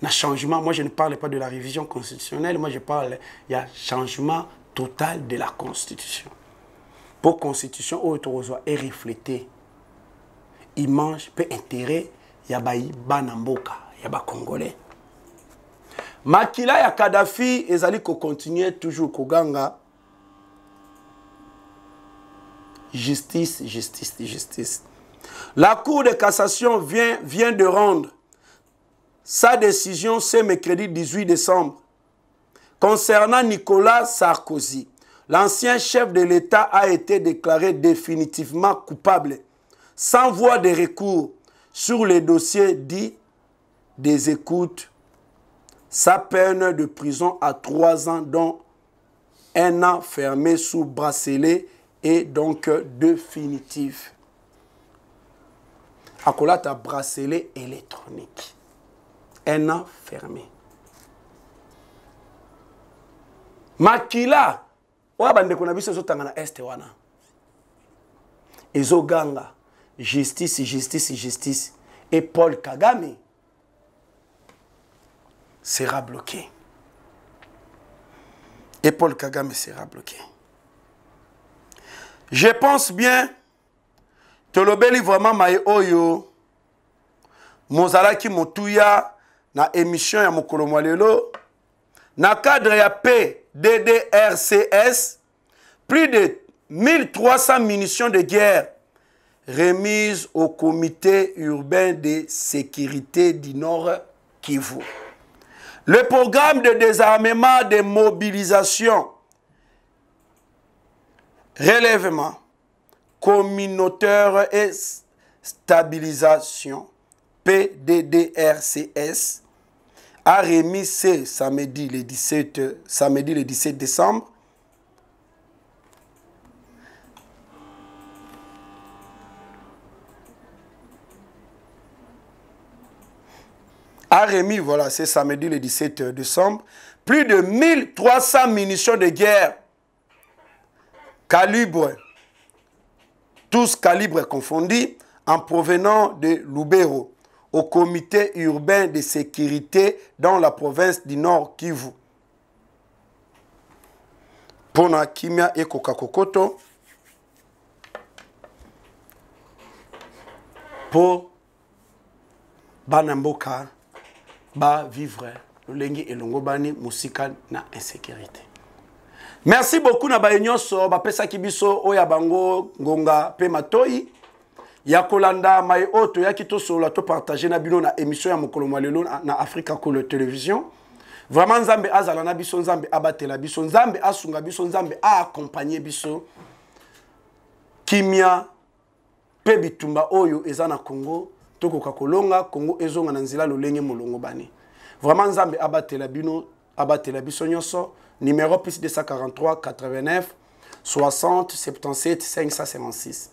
il y a changement. Moi, je ne parle pas de la révision constitutionnelle. Moi, je parle, il y a changement total de la Constitution. Pour la Constitution, où est reflété, il mange, peut intérêt, il y a Banamboka, il y a Congolais. Makila ya Kadhafi ezali ko continuer toujours koganga justice, justice, justice. La Cour de cassation vient de rendre sa décision ce mercredi 18 décembre concernant Nicolas Sarkozy. L'ancien chef de l'État a été déclaré définitivement coupable sans voie de recours sur les dossiers dits des écoutes. Sa peine de prison à 3 ans, dont 1 an fermé sous bracelet, est donc définitive. Akolata bracelet électronique. 1 an fermé. Makila, wabande kuna biso zotangana este wana. Ezoganga, justice, justice, justice. Et Paul Kagame sera bloqué. Et Paul Kagame sera bloqué. Je pense bien que le beli vraiment maye oyo mozalaki motuya na émission ya mokolo mwalelo na cadre ya PDDRCS plus de 1300 munitions de guerre remises au comité urbain de sécurité du Nord Kivu. Le programme de désarmement, de mobilisation, relèvement communautaire et stabilisation, PDDRCS, a remis ce samedi le 17 décembre a remis, voilà, c'est samedi le 17 décembre, plus de 1300 munitions de guerre, calibre, tous calibres confondus, en provenant de Lubero, au comité urbain de sécurité dans la province du Nord Kivu. Pona Kimia et Kokakokoto, pour Banamboka, ba vivre l'engi et l'ongobani musika na insécurité. Merci beaucoup na ba nyonso ba pesa kibiso oya bango ngonga pe matoi ya kolanda mai oto ya kitoso la to partager na bino na émission ya mokolo mwalelo na Africa Colo Télévision. Vraiment nzambe azala na biso, nzambe abatela biso, nzambe asunga biso, nzambe a accompagner biso. Kimia pe bitumba oyo ezana Congo. Toko kakolonga Congo ezonga na nzila lolenge molongo bani. Vraiment nzambe abatela bino, abatela biso nyonso. Numéro plus 243 89 60 77 556.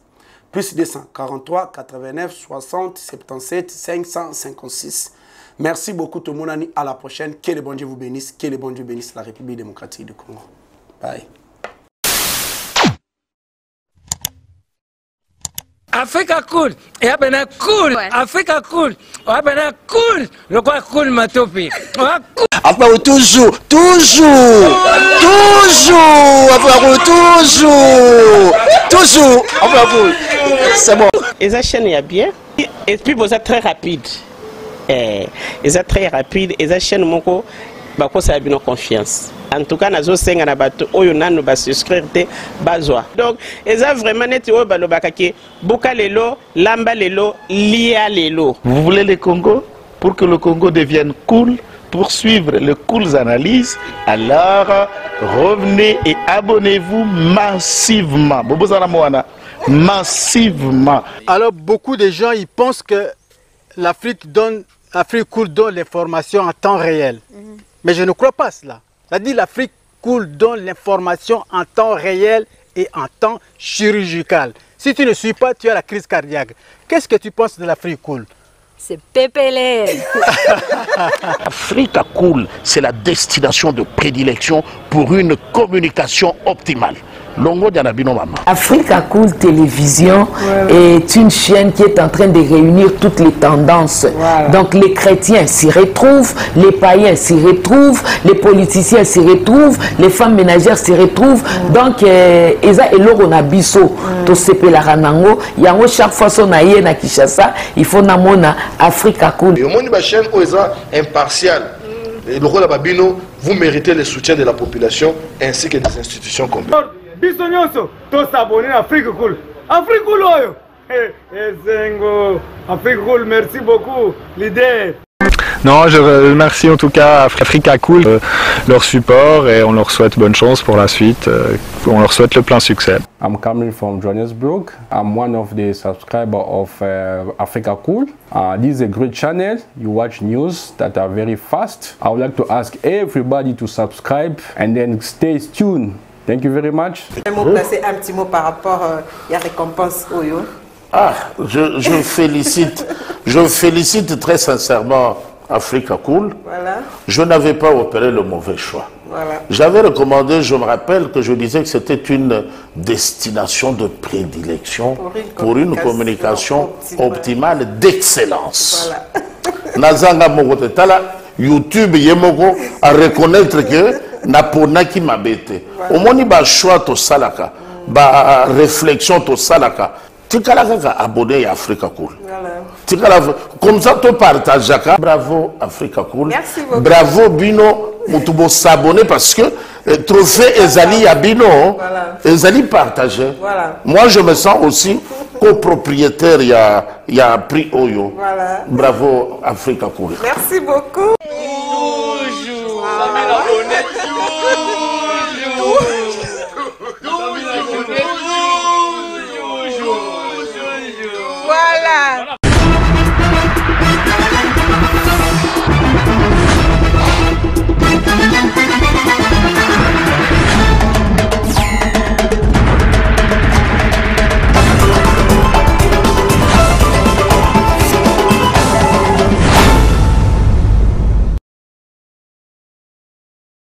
Plus 243 89 60 77 556. Merci beaucoup tout le monde. À la prochaine. Que le bon Dieu vous bénisse. Que le bon Dieu bénisse la République démocratique du Congo. Bye. Africa cool, et abena cool, Africa cool, abena cool, le quoi cool matopi. Après toujours, après c'est bon. Et ça chaîne est bien, et puis vous êtes très rapide. Et ça très rapide, et ça chaîne mon co, bah quoi ça a bien confiance. En tout cas, nazo senga na bato oyo nanu ba souscrire te bazwa. Donc, eza vraiment net oyo ba lobakaki boka lelo, lamba lelo, lia lelo. Vous voulez le Congo pour que le Congo devienne cool, pour suivre les cool analyses, alors revenez et abonnez-vous massivement. Massivement. Alors beaucoup de gens ils pensent que l'Afrique cool donne l'information en temps réel. Mais je ne crois pas cela. C'est-à-dire l'Afrique cool donne l'information en temps réel et en temps chirurgical. Si tu ne suis pas, tu as la crise cardiaque. Qu'est-ce que tu penses de l'Afrique cool? C'est Pépélé. Africa Cool, c'est la destination de prédilection pour une communication optimale. Longo Dianabino Mama. Africa Cool Télévision est une chaîne qui est en train de réunir toutes les tendances. Donc les chrétiens s'y retrouvent, les païens s'y retrouvent, les politiciens s'y retrouvent, les femmes ménagères s'y retrouvent. Donc Eza et Lorona Bisso, to sepe la ranango, yango chaque fois son aïe na Kinshasa, il faut namona Africa Cool. Et au monde de la chaîne Oeza impartial. Et le rôle de Babino, vous méritez le soutien de la population ainsi que des institutions complètes. Bisognoso, tous s'abonner à Afrique Cool. Afrique Cool, oyo. Zengo, Afrique Cool, merci beaucoup, l'idée. Non, je remercie en tout cas Africa Cool, leur support et on leur souhaite bonne chance pour la suite. On leur souhaite le plein succès. I'm coming from Johannesburg. I'm one of the subscribers of Africa Cool. This is a great channel. You watch news that are very fast. I would like to ask everybody to subscribe and then stay tuned. Thank you very much. Placer un petit mot par rapport à la récompense Oyo. Ah, je félicite très sincèrement Africa Cool. Voilà. Je n'avais pas opéré le mauvais choix. Voilà. J'avais recommandé, je me rappelle que je disais que c'était une destination de prédilection pour une communication optimale d'excellence. Voilà. Nazanga Mogotala, YouTube Yemoko à reconnaître que Napona qui m'a bêté. Au moins, il y a choix to salaka, ba réflexion to salaka. Tu as abonné à Africa Cool. Comme ça, tu partages. Bravo Africa Cool. Merci beaucoup. Bravo Bino. Tu dois s'abonner parce que trophée Ezali à Bino, Ezali partagé. Voilà. Moi, je me sens aussi copropriétaire. Il y a prix Oyo. Voilà. Bravo Africa Cool. Merci beaucoup.